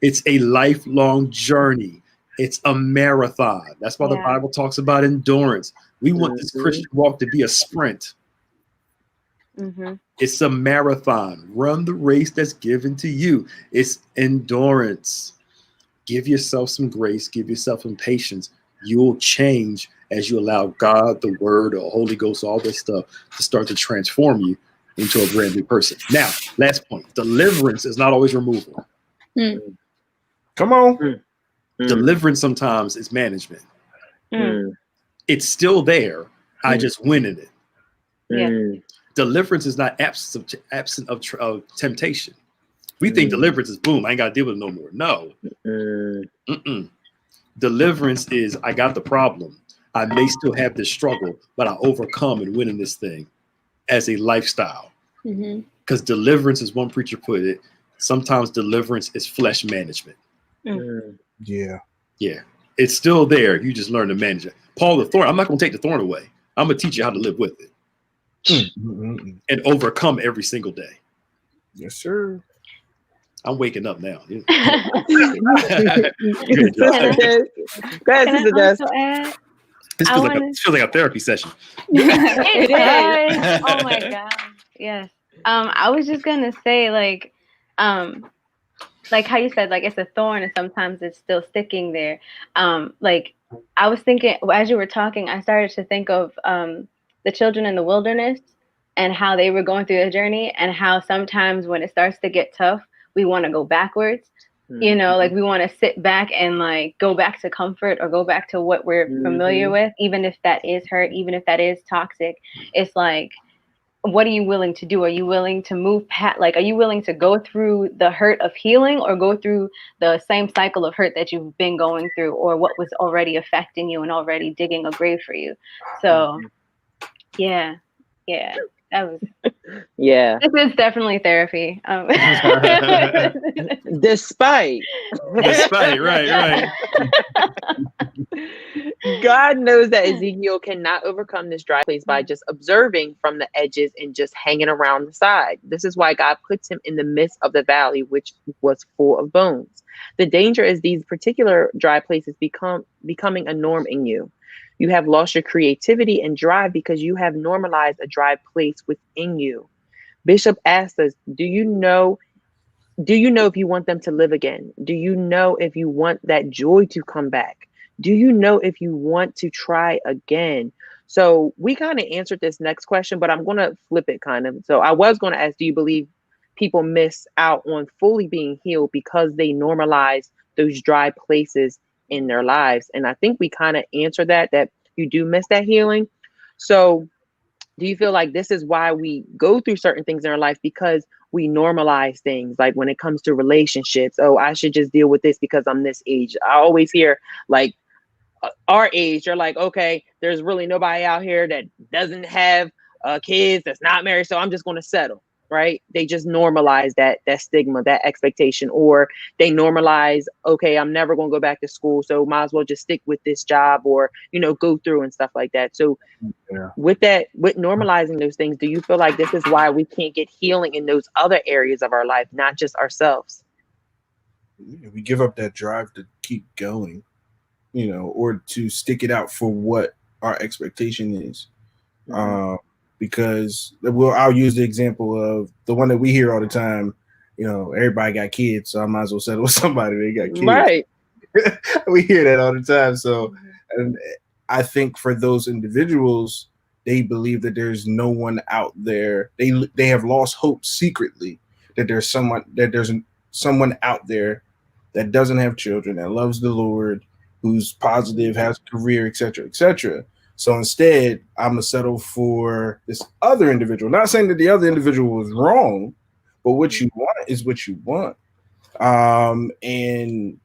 It's a lifelong journey. It's a marathon. That's why the Bible talks about endurance. We want this Christian walk to be a sprint. It's a marathon. Run the race that's given to you. It's endurance. Give yourself some grace. Give yourself some patience. You will change as you allow God, the Word, the Holy Ghost, all this stuff to start to transform you into a brand new person. Now, last point. Deliverance is not always removal. Come on. Deliverance sometimes is management. It's still there. I just win in it. Yeah. Deliverance is not absent of temptation. We think deliverance is boom, I ain't got to deal with it no more. No. Deliverance is, I got the problem. I may still have this struggle, but I overcome and win in this thing as a lifestyle. Because deliverance, as one preacher put it, sometimes deliverance is flesh management. Yeah. It's still there. You just learn to manage it. Paul the thorn, I'm not going to take the thorn away. I'm going to teach you how to live with it and overcome every single day. Yes, sir. I'm waking up now. Go ahead, Sister Jess. This feels like a therapy session. It is. Oh my God. Yes. I was just gonna say, like how you said, like, it's a thorn and sometimes it's still sticking there. Like, I was thinking as you were talking, I started to think of the children in the wilderness and how they were going through their journey, and how sometimes when it starts to get tough, we want to go backwards. You know, like we want to sit back and like go back to comfort or go back to what we're familiar with, even if that is hurt, even if that is toxic. It's like, what are you willing to do? Are you willing to move past, like, are you willing to go through the hurt of healing, or go through the same cycle of hurt that you've been going through, or what was already affecting you and already digging a grave for you? So yeah, that was this is definitely therapy. Despite right. God knows that Ezekiel cannot overcome this dry place by just observing from the edges and just hanging around the side. This is why God puts him in the midst of the valley, which was full of bones. The danger is these particular dry places becoming a norm in you. You have lost your creativity and drive because you have normalized a dry place within you. Bishop asked us, do you know if you want them to live again? Do you know if you want that joy to come back? Do you know if you want to try again? So we kind of answered this next question, but I'm going to flip it kind of. So I was going to ask, do you believe people miss out on fully being healed because they normalize those dry places in their lives? And I think we kind of answered that you do miss that healing. So do you feel like this is why we go through certain things in our life, because we normalize things? Like when it comes to relationships, oh, I should just deal with this because I'm this age. I always hear like our age, you're like, okay, there's really nobody out here that doesn't have kids, that's not married, so I'm just going to settle. Right? They just normalize that stigma, that expectation, or they normalize, okay, I'm never going to go back to school, so might as well just stick with this job, or go through and stuff like that. So with normalizing those things, do you feel like this is why we can't get healing in those other areas of our life, not just ourselves? We give up that drive to keep going, or to stick it out for what our expectation is. Because I'll use the example of the one that we hear all the time. Everybody got kids, so I might as well settle with somebody that got kids. Right. We hear that all the time. So and I think for those individuals, they believe that there's no one out there. They have lost hope secretly that there's someone out there that doesn't have children, that loves the Lord, who's positive, has a career, etc., etc. So instead, I'm gonna settle for this other individual. Not saying that the other individual was wrong, but what you want is what you want. And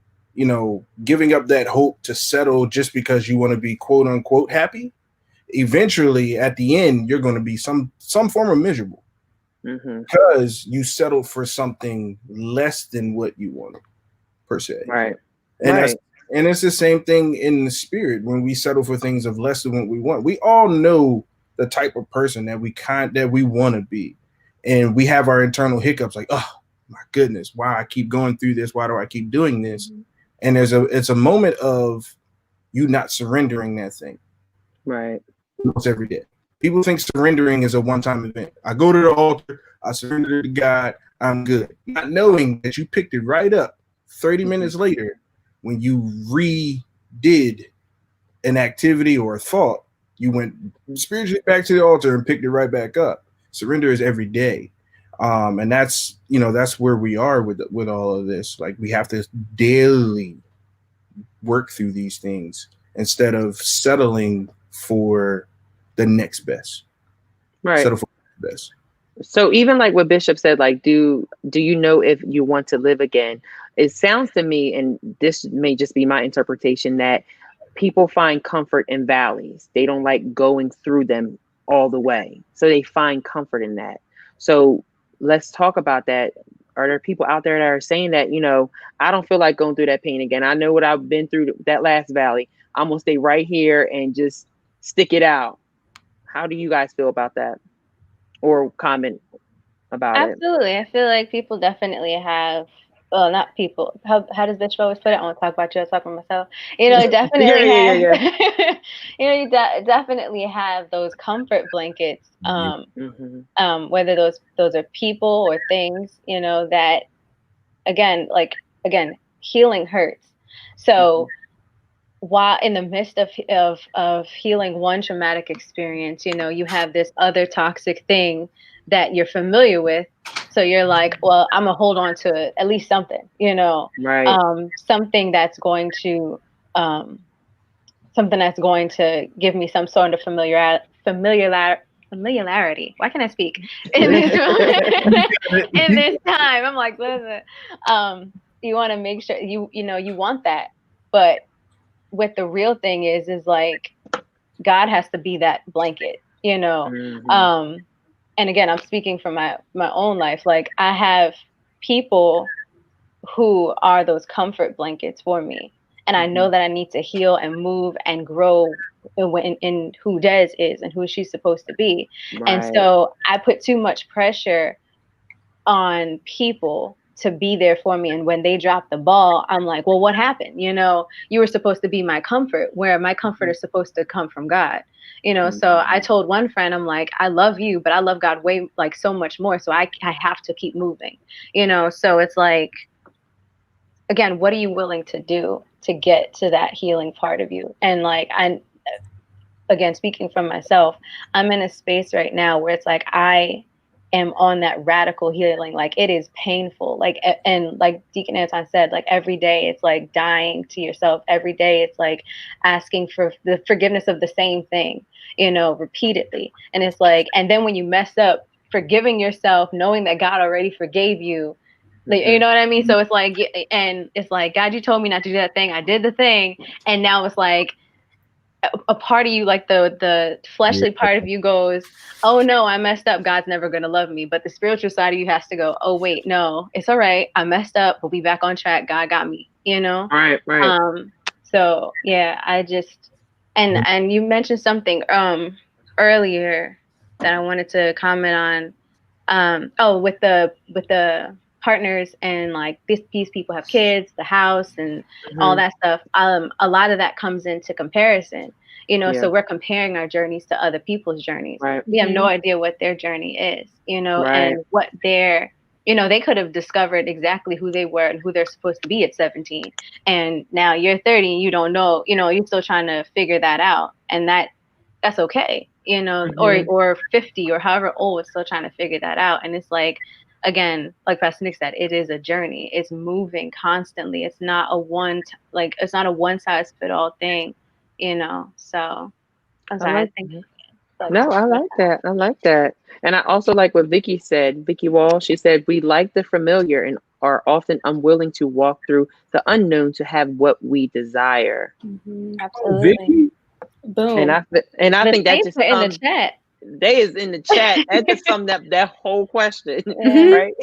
giving up that hope to settle just because you want to be quote unquote happy, eventually at the end you're going to be some form of miserable because you settled for something less than what you wanted, per se. Right. And it's the same thing in the spirit. When we settle for things of less than what we want, we all know the type of person that we want to be, and we have our internal hiccups like, oh my goodness, why I keep going through this? Why do I keep doing this? And it's a moment of you not surrendering that thing. Right. Almost every day. People think surrendering is a one-time event. I go to the altar, I surrender to God, I'm good. Not knowing that you picked it right up 30 minutes later when you redid an activity or a thought, you went spiritually back to the altar and picked it right back up. Surrender is every day. And that's where we are with all of this. Like, we have to daily work through these things instead of settling for the next best. Right. Settle for the best. So even like what Bishop said, like, do you know if you want to live again? It sounds to me, and this may just be my interpretation, that people find comfort in valleys. They don't like going through them all the way. So they find comfort in that. So let's talk about that. Are there people out there that are saying that, I don't feel like going through that pain again. I know what I've been through that last valley. I'm going to stay right here and just stick it out. How do you guys feel about that? Or comment about it? Absolutely. I feel like people definitely have, well, not people. How does Bishop always put it? I want to talk about you. I talk about myself. Definitely have. You definitely have those comfort blankets. Whether those are people or things, that again, healing hurts. So while in the midst of healing one traumatic experience, you have this other toxic thing that you're familiar with. So you're like, well, I'm gonna hold on to at least something, Right. Something that's going to give me some sort of familiarity. Why can't I speak in this in this time? I'm like, listen, you want to make sure you want that, but what the real thing is like God has to be that blanket, and again, I'm speaking from my own life. Like, I have people who are those comfort blankets for me, and I know that I need to heal and move and grow in who Des is and who she's supposed to be. Right. And so I put too much pressure on people to be there for me, and when they drop the ball, I'm like, well, what happened? You were supposed to be my comfort, where my comfort is supposed to come from God. So I told one friend, I'm like, I love you, but I love God way, like, so much more, so I have to keep moving. So it's like, again, what are you willing to do to get to that healing part of you? And like, again, speaking from myself, I'm in a space right now where it's like I am on that radical healing. Like, it is painful. Like, and like Deacon Anton said, like, every day it's like dying to yourself. Every day it's like asking for the forgiveness of the same thing, repeatedly. And it's like, and then when you mess up, forgiving yourself, knowing that God already forgave you. You know what I mean? So it's like, and it's like, God, you told me not to do that thing. I did the thing. And now it's like, a part of you, like the fleshly part of you, goes, oh no, I messed up, God's never gonna love me. But the spiritual side of you has to go, oh wait, no, it's all right, I messed up, we'll be back on track, God got me. Right. So yeah, I just, and you mentioned something earlier that I wanted to comment on. With the partners, and like these people have kids, the house, and all that stuff. A lot of that comes into comparison, so we're comparing our journeys to other people's journeys. Right. We have no idea what their journey is, and what their, they could have discovered exactly who they were and who they're supposed to be at 17. And now you're 30 and you don't know, you're still trying to figure that out. And that's okay, or 50 or however old, is still trying to figure that out. And it's like, again, like Pastor Nick said, it is a journey. It's moving constantly. It's not a one size fit all thing, So I'm sorry. I like that. I like that. And I also like what Vicky said. Vicky Wall, she said, we like the familiar and are often unwilling to walk through the unknown to have what we desire. Absolutely. Boom. And I think that just in the chat. They is in the chat. That just summed up that whole question, right?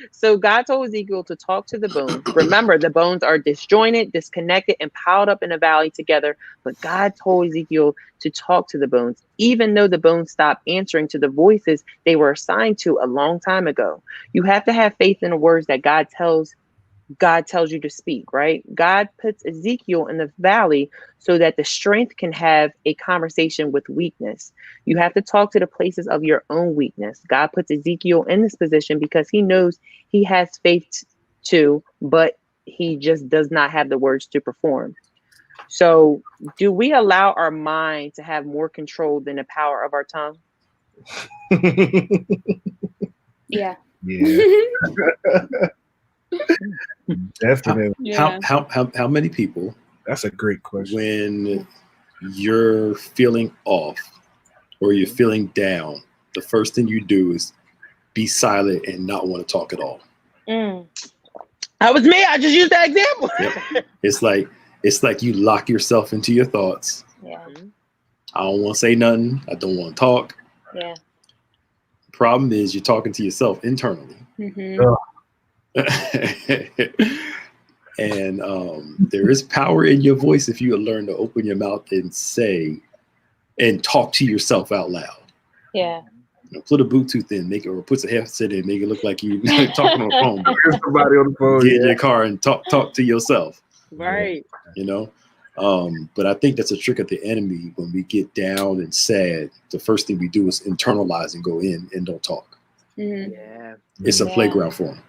So God told Ezekiel to talk to the bones. Remember, the bones are disjointed, disconnected, and piled up in a valley together. But God told Ezekiel to talk to the bones, even though the bones stopped answering to the voices they were assigned to a long time ago. You have to have faith in the words that God tells you to speak, right? God puts Ezekiel in the valley so that the strength can have a conversation with weakness. You have to talk to the places of your own weakness. God puts Ezekiel in this position because he knows he has faith too, but he just does not have the words to perform. So, do we allow our mind to have more control than the power of our tongue? Yeah. Definitely. How many people? That's a great question. When you're feeling off or you're feeling down, the first thing you do is be silent and not want to talk at all. That was me. I just used that example. Yep. It's like you lock yourself into your thoughts. Yeah. I don't want to say nothing. I don't want to talk. Yeah. The problem is you're talking to yourself internally. And there is power in your voice if you learn to open your mouth and say and talk to yourself out loud. Yeah. Put a Bluetooth in, make it, or puts a headset in, make it look like you talking on the phone. Somebody on the phone. Get in your car and talk to yourself. Right. But I think that's a trick of the enemy. When we get down and sad, the first thing we do is internalize and go in and don't talk. Mm-hmm. Yeah. It's a playground for them.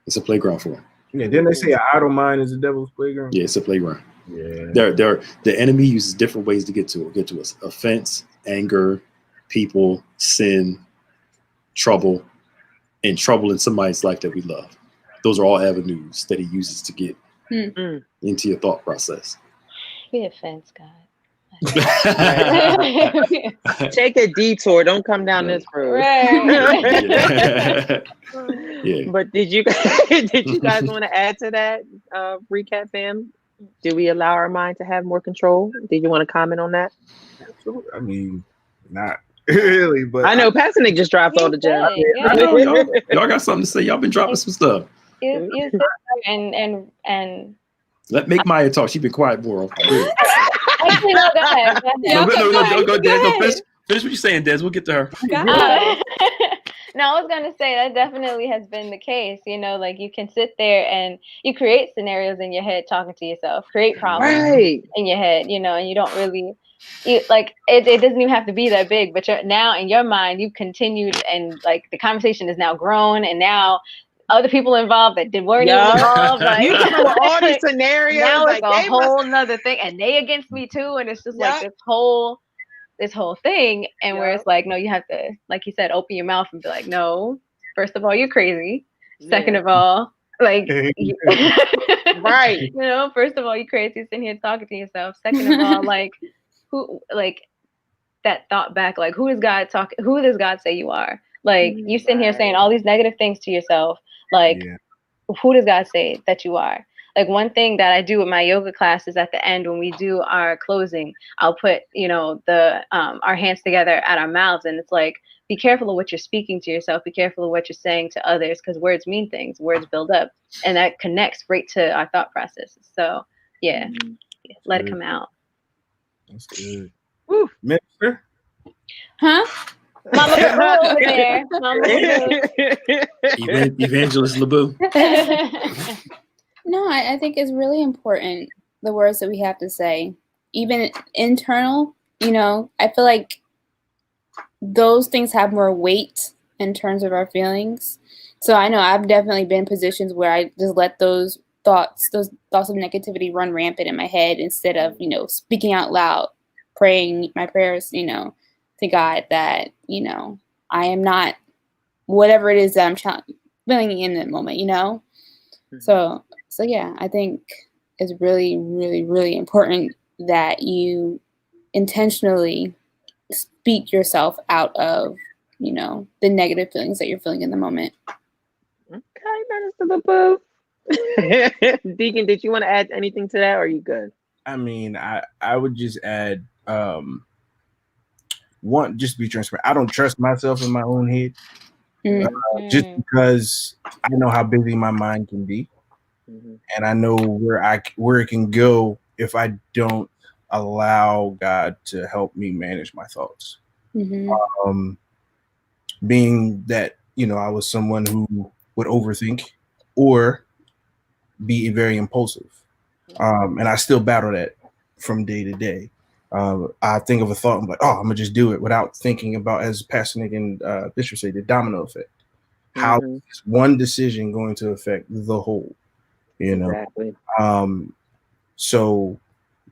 It's a playground for them. Yeah, didn't they say an idle mind is the devil's playground? Yeah, it's a playground. Yeah. The enemy uses different ways to get to us. Offense, anger, people, sin, trouble, and trouble in somebody's life that we love. Those are all avenues that he uses to get into your thought process. Be offense, God. Take a detour. Don't come down this road. Right. Yeah. But did you guys want to add to that recap, fam? Do we allow our mind to have more control? Did you want to comment on that? Absolutely. I mean, not really, but I know Pastor Nick just dropped all the gems. I know y'all got something to say. Y'all been dropping some stuff. You sit there and Let make Maya talk. She been quiet more. actually, no, go ahead. Go, Des. Finish what you're saying, Des. We'll get to her. No, I was gonna say that definitely has been the case. Like you can sit there and you create scenarios in your head talking to yourself, create problems in your head, and you don't really it doesn't even have to be that big, but now in your mind you've continued, and like the conversation is now grown, and now other people involved that weren't even involved. Like, you come with all these scenarios. Now it's a whole nother thing, and they against me too, and it's just like this whole thing, and where it's like, no, you have to, like you said, open your mouth and be like, no, first of all, you're crazy. Second of all, like, right. First of all, you're crazy sitting here talking to yourself. Second of all, like, who, like, that thought back, like, who does God say you are? Like, you sitting here saying all these negative things to yourself. Like, who does God say that you are? Like, one thing that I do with my yoga class is at the end, when we do our closing, I'll put, our hands together at our mouths. And it's like, be careful of what you're speaking to yourself. Be careful of what you're saying to others, because words mean things. Words build up. And that connects right to our thought processes. So, let it come out. That's good. Woo. Minister? Huh? Mama LaBoo over there. Mama LaBoo. Evangelist LaBoo. No, I think it's really important, the words that we have to say, even internal. I feel like those things have more weight in terms of our feelings. So I know I've definitely been in positions where I just let those thoughts of negativity run rampant in my head, instead of, speaking out loud, praying my prayers, to God that, I am not whatever it is that I'm feeling in that moment, So yeah, I think it's really, really, really important that you intentionally speak yourself out of, the negative feelings that you're feeling in the moment. Okay, Minister LaBoo. Deacon, did you want to add anything to that, or are you good? I mean, I would just add, one, just be transparent. I don't trust myself in my own head, just because I know how busy my mind can be. And I know where it can go if I don't allow God to help me manage my thoughts. Being that, I was someone who would overthink or be very impulsive. And I still battle that from day to day. I think of a thought, I'm like, oh, I'm gonna just do it without thinking about, as Pastor Nick and Bishop say, the domino effect. How is one decision going to affect the whole? Exactly. So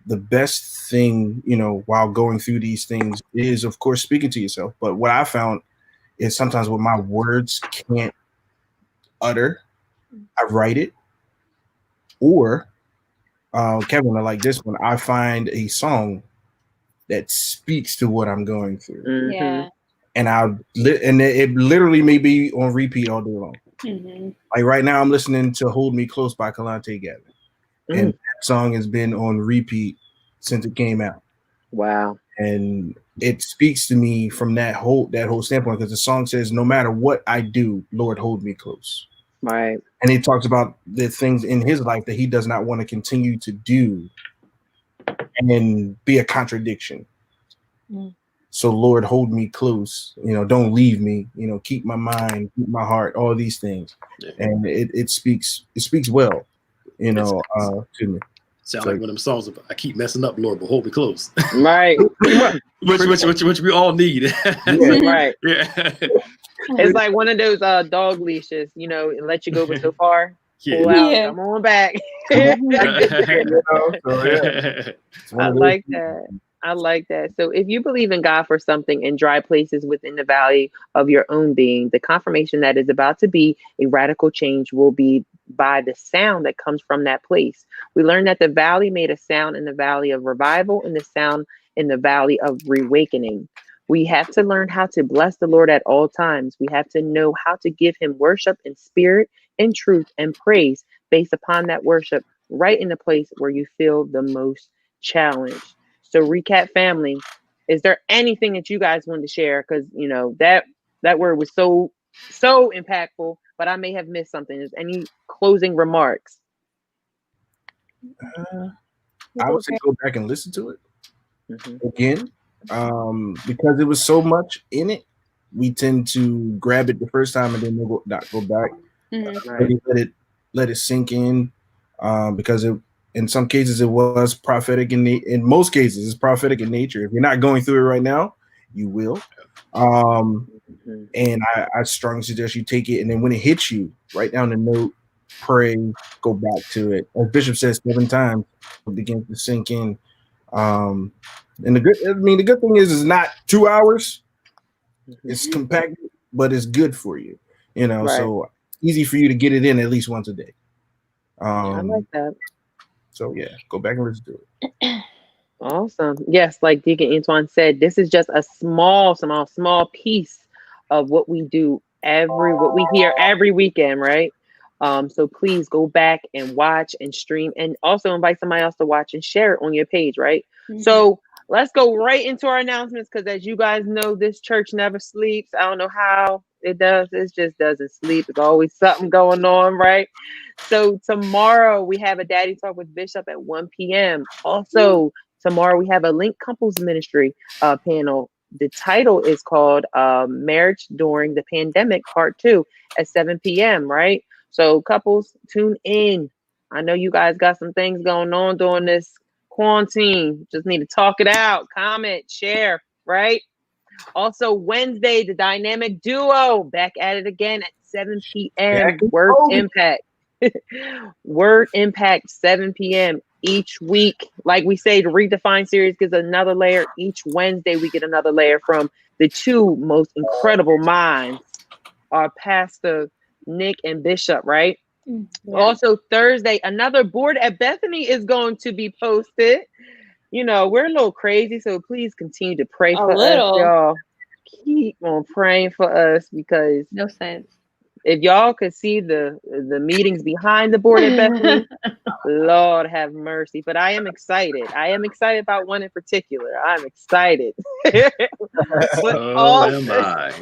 the best thing, while going through these things is, of course, speaking to yourself. But what I found is sometimes what my words can't utter, I write it. Or, Kevin, I like this one, I find a song that speaks to what I'm going through. Yeah. And it literally may be on repeat all day long. Like right now, I'm listening to "Hold Me Close" by Kalante Gavin, and that song has been on repeat since it came out. Wow! And it speaks to me from that whole standpoint, because the song says, "No matter what I do, Lord, hold me close." Right. And he talks about the things in his life that he does not want to continue to do and be a contradiction. So Lord, hold me close, don't leave me, keep my mind, keep my heart, all these things. Yeah. And it speaks well, to me. Sound like one of them songs of, I keep messing up, Lord, but hold me close. Right. which we all need. Right. Yeah. It's like one of those dog leashes, it lets you go but so far. Pull out, Yeah. come on back. So, I like that. I like that. So if you believe in God for something in dry places within the valley of your own being, the confirmation that is about to be a radical change will be by the sound that comes from that place. We learned that the valley made a sound in the valley of revival and the sound in the valley of reawakening. We have to learn how to bless the Lord at all times. We have to know how to give him worship in spirit and truth and praise based upon that worship right in the place where you feel the most challenged. So recap family, is there anything that you guys wanted to share? Because that word was so impactful, but I may have missed something. Is any closing remarks? I would say go back and listen to it again, because there was so much in it. We tend to grab it the first time and then not go back. Right. Let it sink in, because in some cases it was prophetic, in most cases it's prophetic in nature. If you're not going through it right now, you will. And I strongly suggest you take it, and then when it hits you, write down the note, pray, go back to it. As Bishop says 7 times, it begins to sink in. And the good thing is it's not 2 hours. It's compact, but it's good for you. Right. So easy for you to get it in at least once a day. I like that. So yeah, go back and listen to it. Awesome. Yes, like Deacon Antoine said, this is just a small piece of what we do what we hear every weekend, right? So please go back and watch and stream, and also invite somebody else to watch and share it on your page, right? So let's go right into our announcements, because as you guys know, this church never sleeps. I don't know how it does. It just doesn't sleep. There's always something going on, right? So tomorrow we have a Daddy Talk with Bishop at 1 p.m. Also, tomorrow we have a Link Couples Ministry panel. The title is called Marriage During the Pandemic Part 2 at 7 p.m., right? So couples, tune in. I know you guys got some things going on during this quarantine. Just need to talk it out, comment, share, right? Also, Wednesday, the Dynamic Duo back at it again at 7 p.m. Word Impact. Word Impact, 7 p.m. each week. Like we say, the Redefine series gives another layer. Each Wednesday, we get another layer from the two most incredible minds, our Pastor Nick and Bishop, right? Yeah. Also, Thursday, another board at Bethany is going to be posted. We're a little crazy, so please continue to pray for us, y'all. Keep on praying for us, because no sense. If y'all could see the meetings behind the board at Bethany, Lord have mercy. But I am excited. I am excited about one in particular. I'm excited. Am I?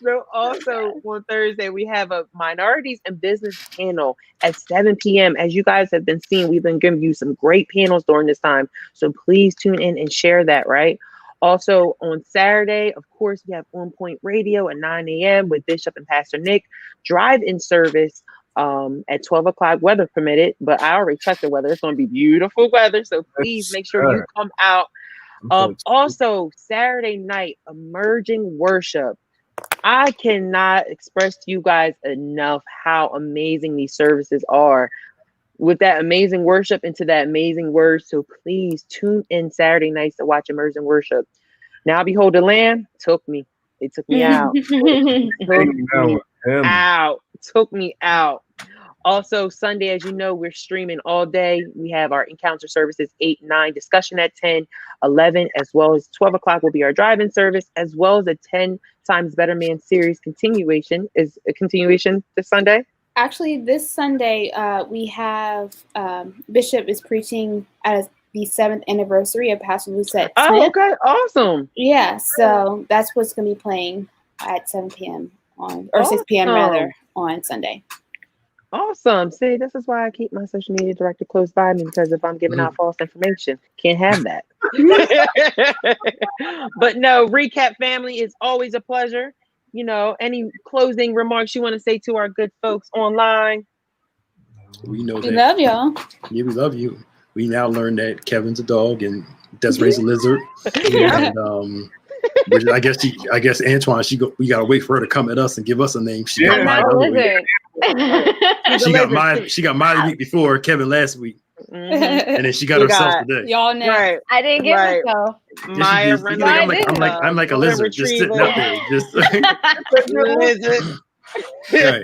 So also on Thursday, we have a minorities and business panel at 7 p.m. As you guys have been seeing, we've been giving you some great panels during this time. So please tune in and share that, right? Also on Saturday, of course, we have On Point Radio at 9 a.m. with Bishop and Pastor Nick. Drive-in service at 12 o'clock, weather permitted. But I already checked the weather. It's going to be beautiful weather. So please make sure you come out. Also, Saturday night, emerging worship. I cannot express to you guys enough how amazing these services are, with that amazing worship into that amazing word. So please tune in Saturday nights to watch emerging worship. Now behold, the Lamb took me. It took me out. Took me out. Also, Sunday, as you know, we're streaming all day. We have our encounter services 8, 9, discussion at 10, 11, as well as 12 o'clock will be our drive-in service, as well as a 10 Times Better Man series continuation. Is a continuation this Sunday? Actually, this Sunday, we have Bishop is preaching at the 7th anniversary of Pastor Lucette's. Oh, okay. Awesome. Yeah, so that's what's going to be playing at 7 p.m. or 6 p.m. rather on Sunday. Awesome. See, this is why I keep my social media director close by me, because if I'm giving out false information, can't have that. But no, Recap family, is always a pleasure. You know, any closing remarks you want to say to our good folks online? We know We that. love y'all. Yeah, we love you. We now learn that Kevin's a dog and Desiree's a lizard. Yeah. And which I guess Antoine, we gotta wait for her to come at us and give us a name. She got I'm mine not the a other week. lizard. She got mine the week before, Kevin last week. And then she got herself today. Y'all next. Right. I didn't get myself. Maya, You think I'm like a lizard just sitting up there. Just lizard. right.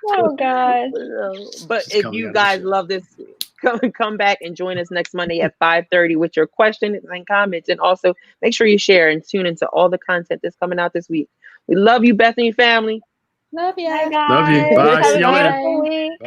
Oh God. But Just if coming you out of the guys show. love this, come back and join us next Monday at 5:30 with your questions and comments. And also make sure you share and tune into all the content that's coming out this week. We love you, Bethany family. Love ya. Bye, guys. Love you. Bye. Have See a y'all later. beautiful week. Bye.